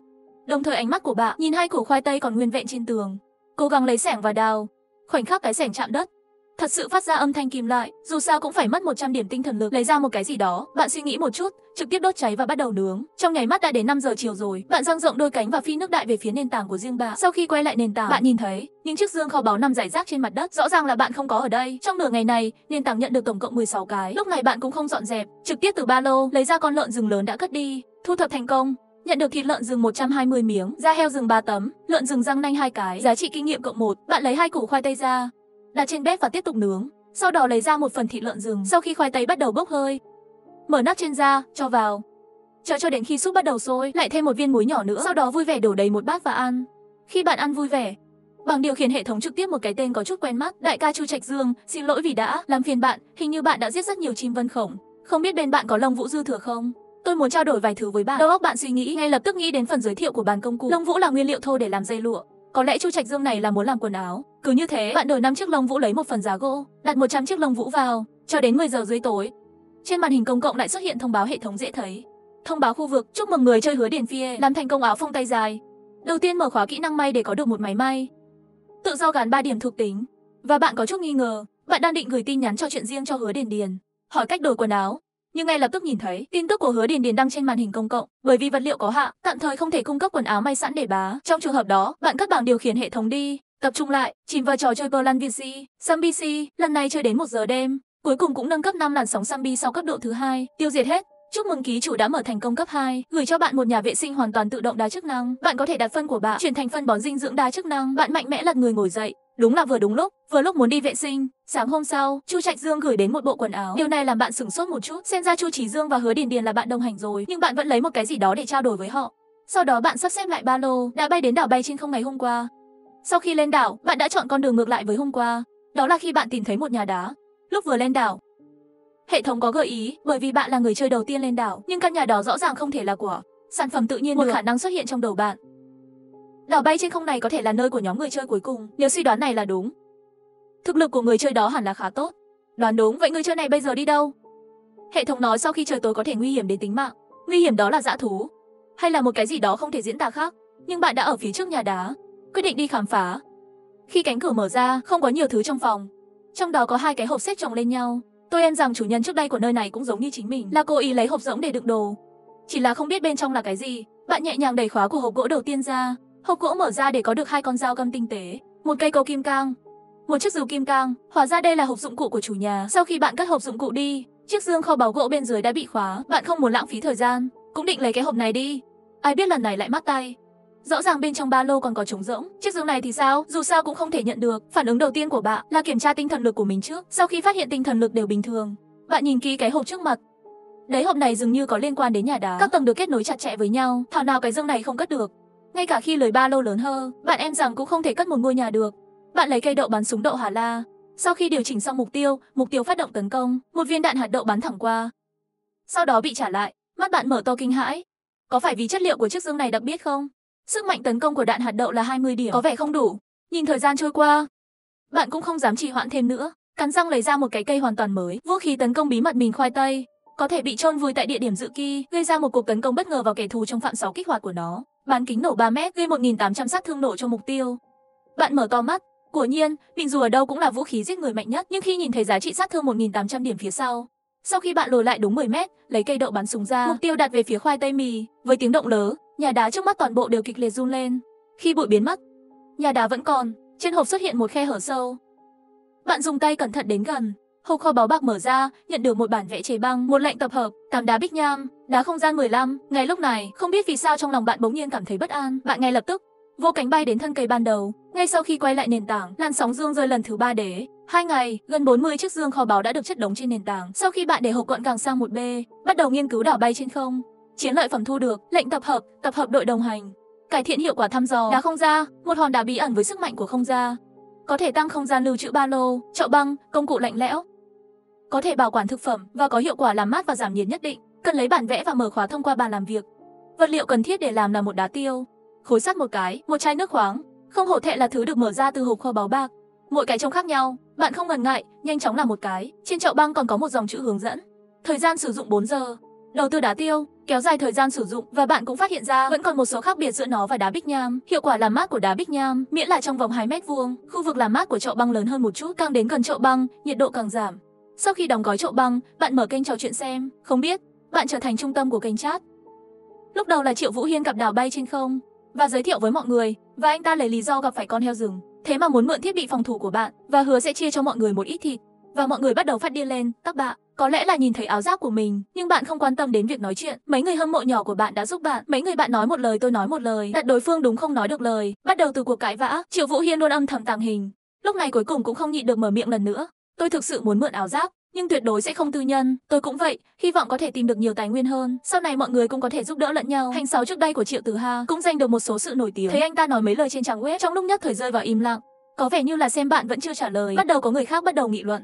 Đồng thời ánh mắt của bạn nhìn hai củ khoai tây còn nguyên vẹn trên tường. Cố gắng lấy xẻng và đào. Khoảnh khắc cái xẻng chạm đất, thật sự phát ra âm thanh kim loại, dù sao cũng phải mất 100 điểm tinh thần lực lấy ra một cái gì đó. Bạn suy nghĩ một chút, trực tiếp đốt cháy và bắt đầu nướng. Trong nháy mắt đã đến 5 giờ chiều rồi. Bạn dang rộng đôi cánh và phi nước đại về phía nền tảng của riêng bạn. Sau khi quay lại nền tảng, bạn nhìn thấy những chiếc dương kho báu nằm rải rác trên mặt đất. Rõ ràng là bạn không có ở đây. Trong nửa ngày này, nền tảng nhận được tổng cộng 16 cái. Lúc này bạn cũng không dọn dẹp, trực tiếp từ ba lô lấy ra con lợn rừng lớn đã cất đi. Thu thập thành công. Nhận được thịt lợn rừng 120 miếng, da heo rừng 3 tấm, lợn rừng răng nanh 2 cái, giá trị kinh nghiệm cộng 1. Bạn lấy 2 củ khoai tây ra, đặt trên bếp và tiếp tục nướng. Sau đó lấy ra một phần thịt lợn rừng. Sau khi khoai tây bắt đầu bốc hơi, mở nắp trên ra, cho vào. Chờ cho đến khi súp bắt đầu sôi, lại thêm một viên muối nhỏ nữa. Sau đó vui vẻ đổ đầy một bát và ăn. Khi bạn ăn vui vẻ, bằng điều khiển hệ thống trực tiếp một cái tên có chút quen mắt, đại ca Chu Trạch Dương, xin lỗi vì đã làm phiền bạn. Hình như bạn đã giết rất nhiều chim vân khổng. Không biết bên bạn có lông vũ dư thừa không? Tôi muốn trao đổi vài thứ với bạn. Đầu óc bạn suy nghĩ, ngay lập tức nghĩ đến phần giới thiệu của bàn công cụ. Lông vũ là nguyên liệu thô để làm dây lụa. Có lẽ Chu Trạch Dương này là muốn làm quần áo. Cứ như thế, bạn đổi 5 chiếc lông vũ lấy một phần giá gỗ, đặt 100 chiếc lông vũ vào, cho đến 10 giờ rưỡi tối. Trên màn hình công cộng lại xuất hiện thông báo hệ thống dễ thấy. Thông báo khu vực, chúc mừng người chơi Hứa Điền Phia làm thành công áo phông tay dài. Đầu tiên mở khóa kỹ năng may để có được một máy may. Tự do gắn 3 điểm thuộc tính. Và bạn có chút nghi ngờ, bạn đang định gửi tin nhắn cho chuyện riêng cho Hứa Điền, hỏi cách đổi quần áo. Nhưng ngay lập tức nhìn thấy tin tức của Hứa Điền đăng trên màn hình công cộng, bởi vì vật liệu có hạn, tạm thời không thể cung cấp quần áo may sẵn để bá. Trong trường hợp đó, bạn cất bảng điều khiển hệ thống đi, tập trung lại, chìm vào trò chơi Plan VC, Zombie C, lần này chơi đến 1 giờ đêm, cuối cùng cũng nâng cấp 5 làn sóng zombie sau cấp độ thứ 2, tiêu diệt hết. Chúc mừng ký chủ đã mở thành công cấp 2, gửi cho bạn một nhà vệ sinh hoàn toàn tự động đa chức năng. Bạn có thể đặt phân của bạn chuyển thành phân bón dinh dưỡng đa chức năng. Bạn mạnh mẽ lật người ngồi dậy. Đúng là vừa lúc muốn đi vệ sinh. Sáng hôm sau, Chu Trạch Dương gửi đến một bộ quần áo. Điều này làm bạn sửng sốt một chút. Xem ra Chu Chí Dương và Hứa Điền là bạn đồng hành rồi, nhưng bạn vẫn lấy một cái gì đó để trao đổi với họ. Sau đó bạn sắp xếp lại ba lô, đã bay đến đảo bay trên không ngày hôm qua. Sau khi lên đảo, bạn đã chọn con đường ngược lại với hôm qua. Đó là khi bạn tìm thấy một nhà đá. Lúc vừa lên đảo, hệ thống có gợi ý, bởi vì bạn là người chơi đầu tiên lên đảo, nhưng căn nhà đó rõ ràng không thể là của sản phẩm tự nhiên. Một khả năng xuất hiện trong đầu bạn. Đảo bay trên không này có thể là nơi của nhóm người chơi cuối cùng, nếu suy đoán này là đúng. Thực lực của người chơi đó hẳn là khá tốt. Đoán đúng, vậy người chơi này bây giờ đi đâu? Hệ thống nói sau khi trời tối có thể nguy hiểm đến tính mạng. Nguy hiểm đó là dã thú, hay là một cái gì đó không thể diễn tả khác. Nhưng bạn đã ở phía trước nhà đá, quyết định đi khám phá. Khi cánh cửa mở ra, không có nhiều thứ trong phòng. Trong đó có 2 cái hộp xếp chồng lên nhau. Tôi em rằng chủ nhân trước đây của nơi này cũng giống như chính mình, là cố ý lấy hộp rỗng để đựng đồ. Chỉ là không biết bên trong là cái gì. Bạn nhẹ nhàng đẩy khóa của hộp gỗ đầu tiên ra. Hộp gỗ mở ra để có được 2 con dao găm tinh tế, một cây cấu kim cang, một chiếc rìu kim cang. Hóa ra đây là hộp dụng cụ của chủ nhà. Sau khi bạn cất hộp dụng cụ đi, chiếc dương kho báu gỗ bên dưới đã bị khóa. Bạn không muốn lãng phí thời gian, cũng định lấy cái hộp này đi. Ai biết lần này lại mắc tay. Rõ ràng bên trong ba lô còn có trống rỗng. Chiếc dương này thì sao? Dù sao cũng không thể nhận được. Phản ứng đầu tiên của bạn là kiểm tra tinh thần lực của mình trước. Sau khi phát hiện tinh thần lực đều bình thường, bạn nhìn kỹ cái hộp trước mặt. Đấy, hộp này dường như có liên quan đến nhà đá. Các tầng được kết nối chặt chẽ với nhau. Thảo nào cái dương này không cất được. Ngay cả khi lưới ba lô lớn hơn, bạn em rằng cũng không thể cất một ngôi nhà được. Bạn lấy cây đậu bắn súng đậu Hà La. Sau khi điều chỉnh xong mục tiêu phát động tấn công, một viên đạn hạt đậu bắn thẳng qua. Sau đó bị trả lại. Mắt bạn mở to kinh hãi. Có phải vì chất liệu của chiếc dương này đặc biệt không? Sức mạnh tấn công của đạn hạt đậu là 20 điểm, có vẻ không đủ. Nhìn thời gian trôi qua, bạn cũng không dám trì hoãn thêm nữa, cắn răng lấy ra một cái cây hoàn toàn mới. Vũ khí tấn công bí mật mìn khoai tây, có thể bị chôn vùi tại địa điểm dự kỳ, gây ra một cuộc tấn công bất ngờ vào kẻ thù trong phạm 6 kích hoạt của nó. Bán kính nổ 3 mét, gây 1800 sát thương nổ cho mục tiêu. Bạn mở to mắt. Quả nhiên, bình dù ở đâu cũng là vũ khí giết người mạnh nhất, nhưng khi nhìn thấy giá trị sát thương 1800 điểm phía sau khi bạn lùi lại đúng 10 mét, lấy cây đậu bắn súng ra, mục tiêu đặt về phía khoai tây mì. Với tiếng động lớn, nhà đá trước mắt toàn bộ đều kịch liệt run lên. Khi bụi biến mất, nhà đá vẫn còn, trên hộp xuất hiện một khe hở sâu. Bạn dùng tay cẩn thận đến gần, hộp kho báu bạc mở ra, nhận được một bản vẽ chế băng, một lệnh tập hợp, 8 đá bích nham, đá không gian 15. Ngay lúc này, không biết vì sao trong lòng bạn bỗng nhiên cảm thấy bất an, bạn ngay lập tức vô cánh bay đến thân cây ban đầu. Ngay sau khi quay lại nền tảng, làn sóng dương rơi lần thứ 3 để 2 ngày, gần 40 chiếc dương kho báu đã được chất đống trên nền tảng. Sau khi bạn để hộp gọn gàng sang một bên, bắt đầu nghiên cứu đảo bay trên không. Chiến lợi phẩm thu được, lệnh tập hợp đội đồng hành, cải thiện hiệu quả thăm dò, đá không gian, một hòn đá bí ẩn với sức mạnh của không gian, có thể tăng không gian lưu trữ ba lô, chậu băng, công cụ lạnh lẽo, có thể bảo quản thực phẩm và có hiệu quả làm mát và giảm nhiệt nhất định. Cần lấy bản vẽ và mở khóa thông qua bàn làm việc. Vật liệu cần thiết để làm là một đá tiêu, khối sắt một cái, một chai nước khoáng. Không hổ thẹn là thứ được mở ra từ hộp kho báu bạc. Mỗi cái trông khác nhau, bạn không ngần ngại, nhanh chóng làm một cái. Trên chậu băng còn có một dòng chữ hướng dẫn. Thời gian sử dụng 4 giờ. Đầu tư đá tiêu, kéo dài thời gian sử dụng, và bạn cũng phát hiện ra vẫn còn một số khác biệt giữa nó và đá bích nham. Hiệu quả làm mát của đá bích nham, miễn là trong vòng 2 mét vuông, khu vực làm mát của chậu băng lớn hơn một chút, càng đến gần chậu băng, nhiệt độ càng giảm. Sau khi đóng gói chậu băng, bạn mở kênh trò chuyện xem, không biết, bạn trở thành trung tâm của kênh chat. Lúc đầu là Triệu Vũ Hiên gặp đảo bay trên không và giới thiệu với mọi người, và anh ta lấy lý do gặp phải con heo rừng, thế mà muốn mượn thiết bị phòng thủ của bạn và hứa sẽ chia cho mọi người một ít thịt. Và mọi người bắt đầu phát điên lên, các bạn có lẽ là nhìn thấy áo giáp của mình, nhưng bạn không quan tâm đến việc nói chuyện. Mấy người hâm mộ nhỏ của bạn đã giúp bạn, mấy người bạn nói một lời tôi nói một lời, đặt đối phương đúng không nói được lời, bắt đầu từ cuộc cãi vã. Triệu Vũ Hiên luôn âm thầm tàng hình. Lúc này cuối cùng cũng không nhịn được mở miệng lần nữa. Tôi thực sự muốn mượn áo giáp, nhưng tuyệt đối sẽ không tư nhân. Tôi cũng vậy, hy vọng có thể tìm được nhiều tài nguyên hơn. Sau này mọi người cũng có thể giúp đỡ lẫn nhau. Hành 6 trước đây của Triệu Tử Hà cũng giành được một số sự nổi tiếng. Thấy anh ta nói mấy lời trên trang web, trong lúc nhất thời rơi vào im lặng. Có vẻ như là xem bạn vẫn chưa trả lời. Bắt đầu có người khác bắt đầu nghị luận.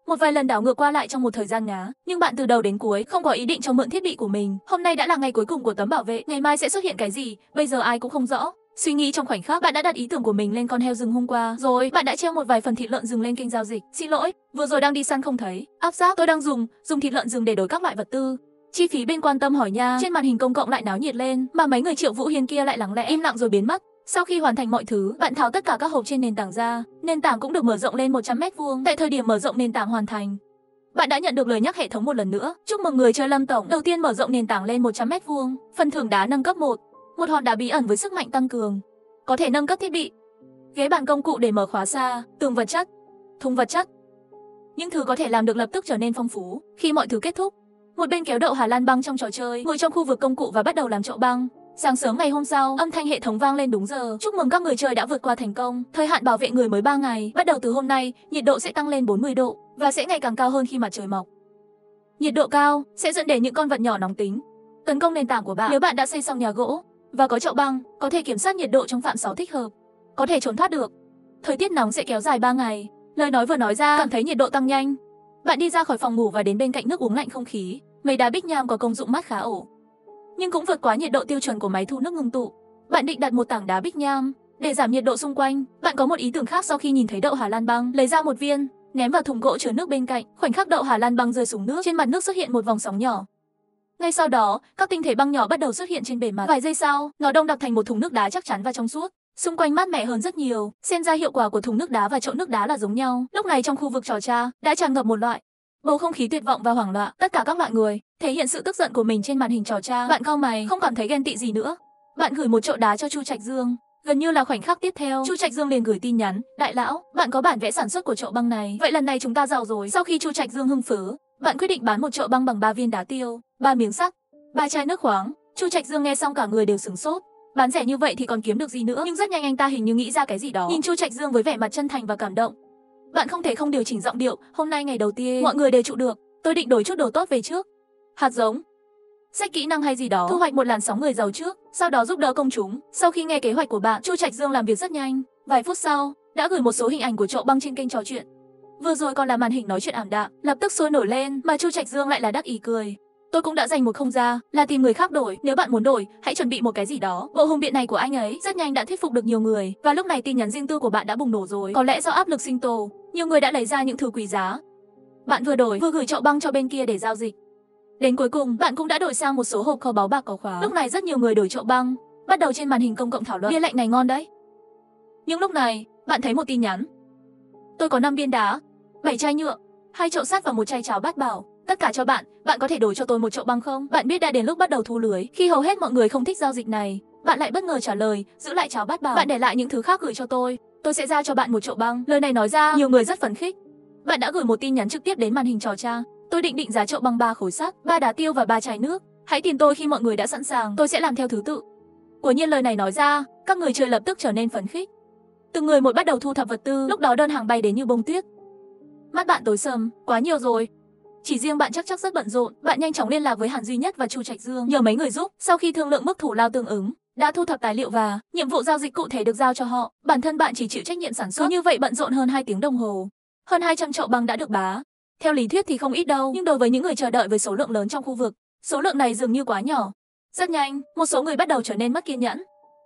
Một vài lần đảo ngược qua lại trong một thời gian ngắn, nhưng bạn từ đầu đến cuối không có ý định cho mượn thiết bị của mình. Hôm nay đã là ngày cuối cùng của tấm bảo vệ, ngày mai sẽ xuất hiện cái gì, bây giờ ai cũng không rõ. Suy nghĩ trong khoảnh khắc, bạn đã đặt ý tưởng của mình lên con heo rừng hôm qua, rồi bạn đã treo một vài phần thịt lợn rừng lên kênh giao dịch. Xin lỗi, vừa rồi đang đi săn không thấy. Áp giác, tôi đang dùng thịt lợn rừng để đổi các loại vật tư. Chi phí bên quan tâm hỏi nha. Trên màn hình công cộng lại náo nhiệt lên, mà mấy người Triệu Vũ Hiên kia lại lặng lẽ im lặng rồi biến mất. Sau khi hoàn thành mọi thứ, bạn tháo tất cả các hộp trên nền tảng ra. Nền tảng cũng được mở rộng lên 100 m². Tại thời điểm mở rộng nền tảng hoàn thành, bạn đã nhận được lời nhắc hệ thống một lần nữa. Chúc mừng người chơi Lâm Tổng, đầu tiên mở rộng nền tảng lên 100 m². Phần thưởng đá nâng cấp 1, một hòn đá bí ẩn với sức mạnh tăng cường. Có thể nâng cấp thiết bị. Ghế bàn công cụ để mở khóa xa, tường vật chất, thùng vật chất. Những thứ có thể làm được lập tức trở nên phong phú. Khi mọi thứ kết thúc, một bên kéo đậu Hà Lan băng trong trò chơi, ngồi trong khu vực công cụ và bắt đầu làm chậu băng. Sáng sớm ngày hôm sau, âm thanh hệ thống vang lên đúng giờ. Chúc mừng các người chơi đã vượt qua thành công. Thời hạn bảo vệ người mới 3 ngày. Bắt đầu từ hôm nay, nhiệt độ sẽ tăng lên 40 độ và sẽ ngày càng cao hơn khi mặt trời mọc. Nhiệt độ cao sẽ dẫn đến những con vật nhỏ nóng tính tấn công nền tảng của bạn. Nếu bạn đã xây xong nhà gỗ và có chậu băng, có thể kiểm soát nhiệt độ trong phạm 6 thích hợp, có thể trốn thoát được. Thời tiết nóng sẽ kéo dài 3 ngày. Lời nói vừa nói ra, cảm thấy nhiệt độ tăng nhanh. Bạn đi ra khỏi phòng ngủ và đến bên cạnh nước uống lạnh không khí. Mấy đá bích nham có công dụng mát khá ổn, nhưng cũng vượt quá nhiệt độ tiêu chuẩn của máy thu nước ngưng tụ. Bạn định đặt một tảng đá bích nham để giảm nhiệt độ xung quanh. Bạn có một ý tưởng khác sau khi nhìn thấy đậu Hà Lan băng, lấy ra một viên, ném vào thùng gỗ chứa nước bên cạnh. Khoảnh khắc đậu Hà Lan băng rơi xuống nước, trên mặt nước xuất hiện một vòng sóng nhỏ. Ngay sau đó, các tinh thể băng nhỏ bắt đầu xuất hiện trên bề mặt. Vài giây sau, nó đông đặc thành một thùng nước đá chắc chắn và trong suốt. Xung quanh mát mẻ hơn rất nhiều. Xem ra hiệu quả của thùng nước đá và chậu nước đá là giống nhau. Lúc này trong khu vực trò chơi đã tràn ngập một loại bầu không khí tuyệt vọng và hoảng loạn. Tất cả các loại người thể hiện sự tức giận của mình trên màn hình trò chơi. Bạn cau mày, không cảm thấy ghen tị gì nữa. Bạn gửi một chậu đá cho Chu Trạch Dương. Gần như là khoảnh khắc tiếp theo, Chu Trạch Dương liền gửi tin nhắn: đại lão, bạn có bản vẽ sản xuất của chậu băng này, vậy lần này chúng ta giàu rồi. Sau khi Chu Trạch Dương hưng phấn, bạn quyết định bán một chậu băng bằng 3 viên đá tiêu, 3 miếng sắt, 3 chai nước khoáng. Chu Trạch Dương nghe xong cả người đều sửng sốt. Bán rẻ như vậy thì còn kiếm được gì nữa? Nhưng rất nhanh anh ta hình như nghĩ ra cái gì đó. Nhìn Chu Trạch Dương với vẻ mặt chân thành và cảm động, bạn không thể không điều chỉnh giọng điệu. Hôm nay ngày đầu tiên, mọi người đều trụ được. Tôi định đổi chút đồ tốt về trước. Hạt giống, sách kỹ năng hay gì đó, thu hoạch một làn sóng người giàu trước, sau đó giúp đỡ công chúng. Sau khi nghe kế hoạch của bạn, Chu Trạch Dương làm việc rất nhanh. Vài phút sau, đã gửi một số hình ảnh của chậu băng trên kênh trò chuyện. Vừa rồi còn là màn hình nói chuyện ảm đạm, lập tức sôi nổi lên, mà Chu Trạch Dương lại là đắc ý cười. Tôi cũng đã dành một không ra, là tìm người khác đổi. Nếu bạn muốn đổi, hãy chuẩn bị một cái gì đó. Bộ hùng biện này của anh ấy rất nhanh đã thuyết phục được nhiều người. Và lúc này tin nhắn riêng tư của bạn đã bùng nổ rồi. Có lẽ do áp lực sinh tồn, nhiều người đã lấy ra những thứ quý giá. Bạn vừa đổi, vừa gửi chậu băng cho bên kia để giao dịch. Đến cuối cùng, bạn cũng đã đổi sang một số hộp kho báu bạc có khóa. Lúc này rất nhiều người đổi chậu băng, bắt đầu trên màn hình công cộng thảo luận. Bia lạnh này ngon đấy. Nhưng lúc này, bạn thấy một tin nhắn. Tôi có 5 viên đá, 7 chai nhựa, 2 chậu sắt và một chai cháo bát bảo. Tất cả cho bạn, bạn có thể đổi cho tôi một chậu băng không? Bạn biết đã đến lúc bắt đầu thu lưới. Khi hầu hết mọi người không thích giao dịch này, bạn lại bất ngờ trả lời, giữ lại cháo bát bảo. Bạn để lại những thứ khác gửi cho tôi sẽ ra cho bạn một chậu băng. Lời này nói ra, nhiều người rất phấn khích. Bạn đã gửi một tin nhắn trực tiếp đến màn hình trò chơi. Tôi định giá chậu băng 3 khối sắt, 3 đá tiêu và 3 chai nước. Hãy tìm tôi khi mọi người đã sẵn sàng, tôi sẽ làm theo thứ tự. Quả nhiên lời này nói ra, các người chơi lập tức trở nên phấn khích. Từng người một bắt đầu thu thập vật tư, lúc đó đơn hàng bay đến như bông tuyết. Mắt bạn tối sầm, quá nhiều rồi. Chỉ riêng bạn chắc rất bận rộn. Bạn nhanh chóng liên lạc với Hàn Duy Nhất và Chu Trạch Dương, nhờ mấy người giúp. Sau khi thương lượng mức thủ lao tương ứng, đã thu thập tài liệu và nhiệm vụ giao dịch cụ thể được giao cho họ. Bản thân bạn chỉ chịu trách nhiệm sản xuất. Cứ như vậy bận rộn hơn 2 tiếng đồng hồ. Hơn 200 chậu băng đã được bá. Theo lý thuyết thì không ít đâu, nhưng đối với những người chờ đợi với số lượng lớn trong khu vực, số lượng này dường như quá nhỏ. Rất nhanh, một số người bắt đầu trở nên mất kiên nhẫn.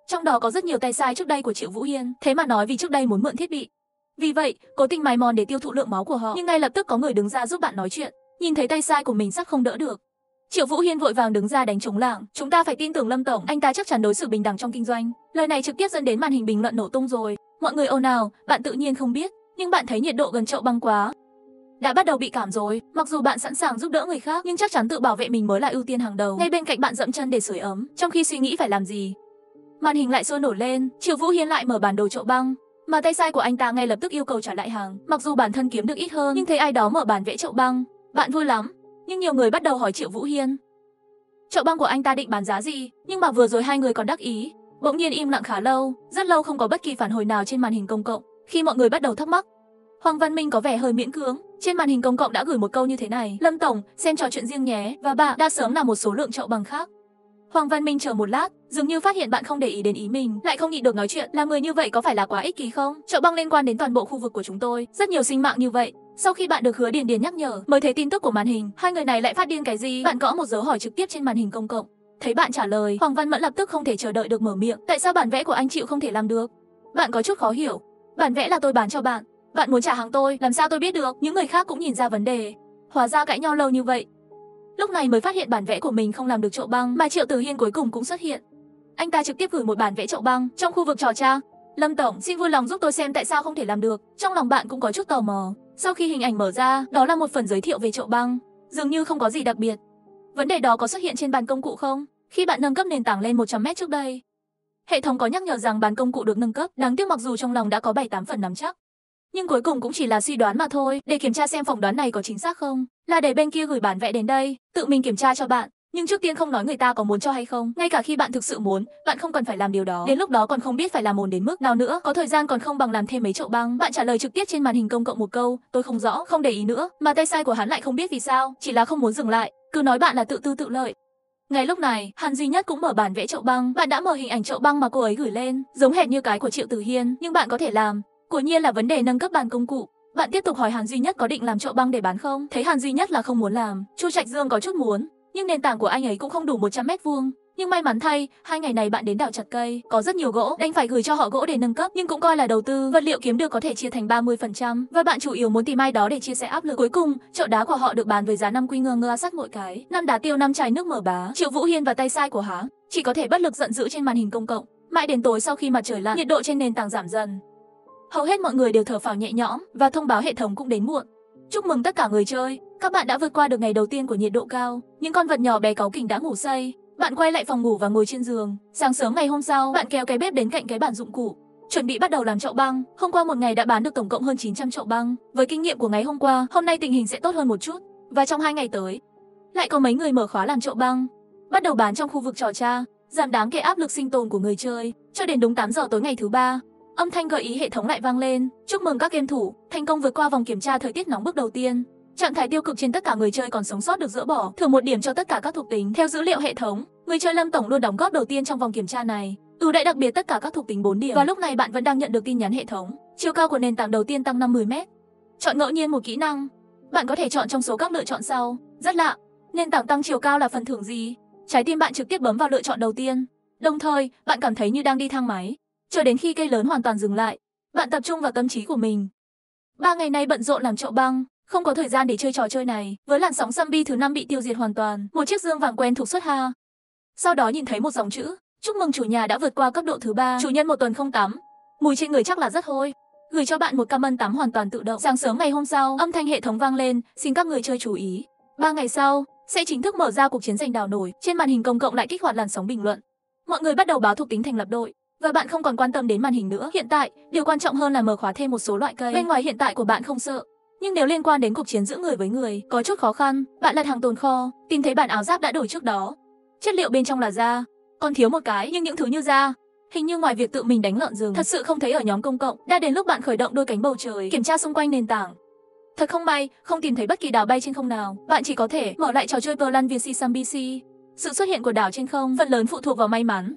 Trong đó có rất nhiều tay sai trước đây của Triệu Vũ Hiên, thế mà nói vì trước đây muốn mượn thiết bị. Vì vậy, cố tình mài mòn để tiêu thụ lượng máu của họ, nhưng ngay lập tức có người đứng ra giúp bạn nói chuyện. Nhìn thấy tay sai của mình sắp không đỡ được, Triệu Vũ Hiên vội vàng đứng ra đánh chống lảng. Chúng ta phải tin tưởng Lâm tổng, anh ta chắc chắn đối xử bình đẳng trong kinh doanh. Lời này trực tiếp dẫn đến màn hình bình luận nổ tung rồi. Mọi người ồn ào, bạn tự nhiên không biết, nhưng bạn thấy nhiệt độ gần chậu băng quá. Đã bắt đầu bị cảm rồi, mặc dù bạn sẵn sàng giúp đỡ người khác, nhưng chắc chắn tự bảo vệ mình mới là ưu tiên hàng đầu. Ngay bên cạnh bạn dậm chân để sưởi ấm, trong khi suy nghĩ phải làm gì. Màn hình lại sôi nổi lên, Triệu Vũ Hiên lại mở bản đồ chậu băng, mà tay sai của anh ta ngay lập tức yêu cầu trả lại hàng. Mặc dù bản thân kiếm được ít hơn, nhưng thấy ai đó mở bản vẽ chậu băng, bạn vui lắm. Nhưng nhiều người bắt đầu hỏi Triệu Vũ Hiên, chậu băng của anh ta định bán giá gì? Nhưng mà vừa rồi hai người còn đắc ý, bỗng nhiên im lặng khá lâu, rất lâu không có bất kỳ phản hồi nào trên màn hình công cộng. Khi mọi người bắt đầu thắc mắc, Hoàng Văn Minh có vẻ hơi miễn cưỡng, trên màn hình công cộng đã gửi một câu như thế này: Lâm tổng, xem trò chuyện riêng nhé, và bạn đã sớm là một số lượng chậu băng khác. Hoàng Văn Minh chờ một lát, dường như phát hiện bạn không để ý đến ý mình, lại không nhịn được nói chuyện, làm người như vậy có phải là quá ích kỷ không? Chậu băng liên quan đến toàn bộ khu vực của chúng tôi, rất nhiều sinh mạng như vậy. Sau khi bạn được Hứa Điền Điền nhắc nhở, mới thấy tin tức của màn hình, hai người này lại phát điên cái gì? Bạn gõ một dấu hỏi trực tiếp trên màn hình công cộng. Thấy bạn trả lời, Hoàng Văn Mẫn lập tức không thể chờ đợi được mở miệng, tại sao bản vẽ của anh Triệu không thể làm được? Bạn có chút khó hiểu, bản vẽ là tôi bán cho bạn, bạn muốn trả hàng tôi, làm sao tôi biết được? Những người khác cũng nhìn ra vấn đề, hóa ra cãi nhau lâu như vậy. Lúc này mới phát hiện bản vẽ của mình không làm được chậu băng, mà Triệu Tử Hiên cuối cùng cũng xuất hiện. Anh ta trực tiếp gửi một bản vẽ chậu băng trong khu vực trò tra. Lâm tổng, xin vui lòng giúp tôi xem tại sao không thể làm được. Trong lòng bạn cũng có chút tò mò. Sau khi hình ảnh mở ra, đó là một phần giới thiệu về chậu băng, dường như không có gì đặc biệt. Vấn đề đó có xuất hiện trên bàn công cụ không? Khi bạn nâng cấp nền tảng lên 100m trước đây, hệ thống có nhắc nhở rằng bàn công cụ được nâng cấp. Đáng tiếc mặc dù trong lòng đã có 7-8 phần nắm chắc, nhưng cuối cùng cũng chỉ là suy đoán mà thôi. Để kiểm tra xem phỏng đoán này có chính xác không, là để bên kia gửi bản vẽ đến đây, tự mình kiểm tra cho bạn. Nhưng trước tiên không nói người ta có muốn cho hay không, ngay cả khi bạn thực sự muốn, bạn không cần phải làm điều đó. Đến lúc đó còn không biết phải làm ổn đến mức nào nữa, có thời gian còn không bằng làm thêm mấy chậu băng. Bạn trả lời trực tiếp trên màn hình công cộng một câu, tôi không rõ, không để ý nữa. Mà tay sai của hắn lại không biết vì sao, chỉ là không muốn dừng lại, cứ nói bạn là tự tư tự lợi. Ngay lúc này, Hàn Duy Nhất cũng mở bản vẽ chậu băng. Bạn đã mở hình ảnh chậu băng mà cô ấy gửi lên, giống hệt như cái của Triệu Tử Hiên, nhưng bạn có thể làm. Quả nhiên là vấn đề nâng cấp bàn công cụ. Bạn tiếp tục hỏi Hàn Duy Nhất có định làm chậu băng để bán không? Thấy Hàn Duy Nhất là không muốn làm, Chu Trạch Dương có chút muốn, nhưng nền tảng của anh ấy cũng không đủ 100m². Nhưng may mắn thay, hai ngày này bạn đến đảo chặt cây, có rất nhiều gỗ, đành phải gửi cho họ gỗ để nâng cấp, nhưng cũng coi là đầu tư. Vật liệu kiếm được có thể chia thành 30%, và bạn chủ yếu muốn tìm ai đó để chia sẻ áp lực. Cuối cùng, chậu đá của họ được bán với giá 5 quy ngơ sắt mỗi cái, 5 đá tiêu 5 chai nước mở bá. Triệu Vũ Hiên và tay sai của hắn chỉ có thể bất lực giận dữ trên màn hình công cộng. Mãi đến tối sau khi mặt trời lặn, nhiệt độ trên nền tảng giảm dần. Hầu hết mọi người đều thở phào nhẹ nhõm và thông báo hệ thống cũng đến muộn. Chúc mừng tất cả người chơi, các bạn đã vượt qua được ngày đầu tiên của nhiệt độ cao. Những con vật nhỏ bé cáu kỉnh đã ngủ say. Bạn quay lại phòng ngủ và ngồi trên giường. Sáng sớm ngày hôm sau, bạn kéo cái bếp đến cạnh cái bàn dụng cụ, chuẩn bị bắt đầu làm chậu băng. Hôm qua một ngày đã bán được tổng cộng hơn 900 chậu băng. Với kinh nghiệm của ngày hôm qua, hôm nay tình hình sẽ tốt hơn một chút. Và trong 2 ngày tới, lại có mấy người mở khóa làm chậu băng, bắt đầu bán trong khu vực trò tra, giảm đáng kể áp lực sinh tồn của người chơi. Cho đến đúng 8 giờ tối ngày thứ ba, âm thanh gợi ý hệ thống lại vang lên. Chúc mừng các game thủ, thành công vượt qua vòng kiểm tra thời tiết nóng bước đầu tiên. Trạng thái tiêu cực trên tất cả người chơi còn sống sót được dỡ bỏ, thưởng 1 điểm cho tất cả các thuộc tính. Theo dữ liệu hệ thống, người chơi Lâm tổng luôn đóng góp đầu tiên trong vòng kiểm tra này. Ưu đãi đặc biệt tất cả các thuộc tính 4 điểm. Và lúc này bạn vẫn đang nhận được tin nhắn hệ thống. Chiều cao của nền tảng đầu tiên tăng 50m. Chọn ngẫu nhiên một kỹ năng. Bạn có thể chọn trong số các lựa chọn sau. Rất lạ, nền tảng tăng chiều cao là phần thưởng gì? Trái tim bạn trực tiếp bấm vào lựa chọn đầu tiên. Đồng thời, bạn cảm thấy như đang đi thang máy, chờ đến khi cây lớn hoàn toàn dừng lại. Bạn tập trung vào tâm trí của mình. 3 ngày nay bận rộn làm chậu băng, không có thời gian để chơi trò chơi này. Với làn sóng zombie thứ 5 bị tiêu diệt hoàn toàn, một chiếc dương vàng quen thuộc xuất ha. Sau đó nhìn thấy một dòng chữ: chúc mừng chủ nhà đã vượt qua cấp độ thứ 3. Chủ nhân 1 tuần không tắm, mùi trên người chắc là rất hôi. Gửi cho bạn một cam tắm hoàn toàn tự động. Sáng sớm ngày hôm sau, âm thanh hệ thống vang lên, xin các người chơi chú ý. 3 ngày sau, sẽ chính thức mở ra cuộc chiến giành đảo nổi. Trên màn hình công cộng lại kích hoạt làn sóng bình luận. Mọi người bắt đầu báo thuộc tính thành lập đội. Và bạn không còn quan tâm đến màn hình nữa. Hiện tại, điều quan trọng hơn là mở khóa thêm một số loại cây. Bên ngoài hiện tại của bạn không sợ, nhưng nếu liên quan đến cuộc chiến giữa người với người, có chút khó khăn. Bạn lật hàng tồn kho, tìm thấy bản áo giáp đã đổi trước đó. Chất liệu bên trong là da, còn thiếu một cái, nhưng những thứ như da, hình như ngoài việc tự mình đánh lợn rừng, thật sự không thấy ở nhóm công cộng. Đã đến lúc bạn khởi động đôi cánh bầu trời, kiểm tra xung quanh nền tảng. Thật không may, không tìm thấy bất kỳ đảo bay trên không nào. Bạn chỉ có thể mở lại trò chơi Plan VC Sambisi. Sự xuất hiện của đảo trên không phần lớn phụ thuộc vào may mắn.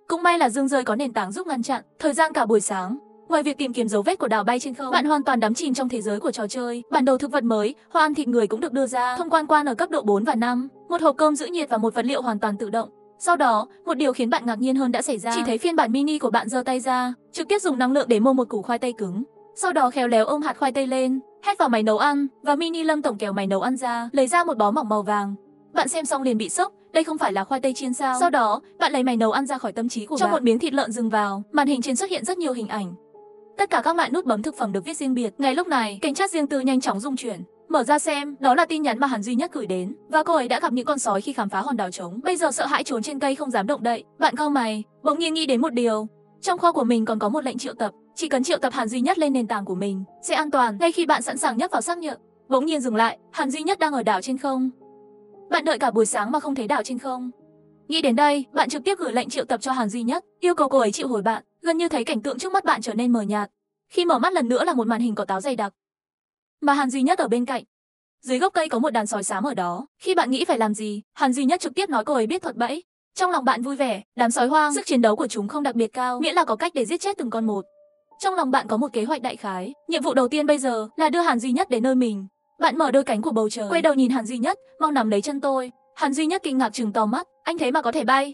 Cũng may là dương rơi có nền tảng giúp ngăn chặn. Thời gian cả buổi sáng, ngoài việc tìm kiếm dấu vết của đảo bay trên không, bạn hoàn toàn đắm chìm trong thế giới của trò chơi. Bản đồ thực vật mới, hoa ăn thịt người cũng được đưa ra. Thông quan ở cấp độ 4 và 5, một hộp cơm giữ nhiệt và một vật liệu hoàn toàn tự động. Sau đó, một điều khiến bạn ngạc nhiên hơn đã xảy ra. Chỉ thấy phiên bản mini của bạn giơ tay ra, trực tiếp dùng năng lượng để mua một củ khoai tây cứng. Sau đó khéo léo ôm hạt khoai tây lên, hét vào máy nấu ăn, và mini Lâm tổng kéo máy nấu ăn ra, lấy ra một bó mỏng màu vàng. Bạn xem xong liền bị sốc, đây không phải là khoai tây chiên sao? Sau đó, bạn lấy máy nấu ăn ra khỏi tâm trí của bạn. Trong một miếng thịt lợn dừng vào, màn hình trên xuất hiện rất nhiều hình ảnh. Tất cả các loại nút bấm thực phẩm được viết riêng biệt. Ngay lúc này, kênh chat riêng tư nhanh chóng rung chuyển. Mở ra xem, đó là tin nhắn mà Hàn Duy Nhất gửi đến, và cô ấy đã gặp những con sói khi khám phá hòn đảo trống. Bây giờ sợ hãi trốn trên cây không dám động đậy. Bạn cau mày, bỗng nhiên nghĩ đến một điều. Trong kho của mình còn có một lệnh triệu tập, chỉ cần triệu tập Hàn Duy Nhất lên nền tảng của mình, sẽ an toàn. Ngay khi bạn sẵn sàng nhấp vào xác nhận, bỗng nhiên dừng lại, Hàn Duy Nhất đang ở đảo trên không. Bạn đợi cả buổi sáng mà không thấy đảo trên không. Nghĩ đến đây, bạn trực tiếp gửi lệnh triệu tập cho Hàn Duy Nhất, yêu cầu cô ấy triệu hồi bạn. Gần như thấy cảnh tượng trước mắt bạn trở nên mờ nhạt. Khi mở mắt lần nữa là một màn hình có táo dày đặc, mà Hàn Duy Nhất ở bên cạnh. Dưới gốc cây có một đàn sói xám ở đó. Khi bạn nghĩ phải làm gì, Hàn Duy Nhất trực tiếp nói cô ấy biết thuật bẫy. Trong lòng bạn vui vẻ, đám sói hoang, sức chiến đấu của chúng không đặc biệt cao, miễn là có cách để giết chết từng con một. Trong lòng bạn có một kế hoạch đại khái. Nhiệm vụ đầu tiên bây giờ là đưa Hàn Duy Nhất đến nơi mình. Bạn mở đôi cánh của bầu trời, quay đầu nhìn Hàn Duy Nhất, mau nắm lấy chân tôi. Hàn Duy Nhất kinh ngạc trừng to mắt, anh thế mà có thể bay.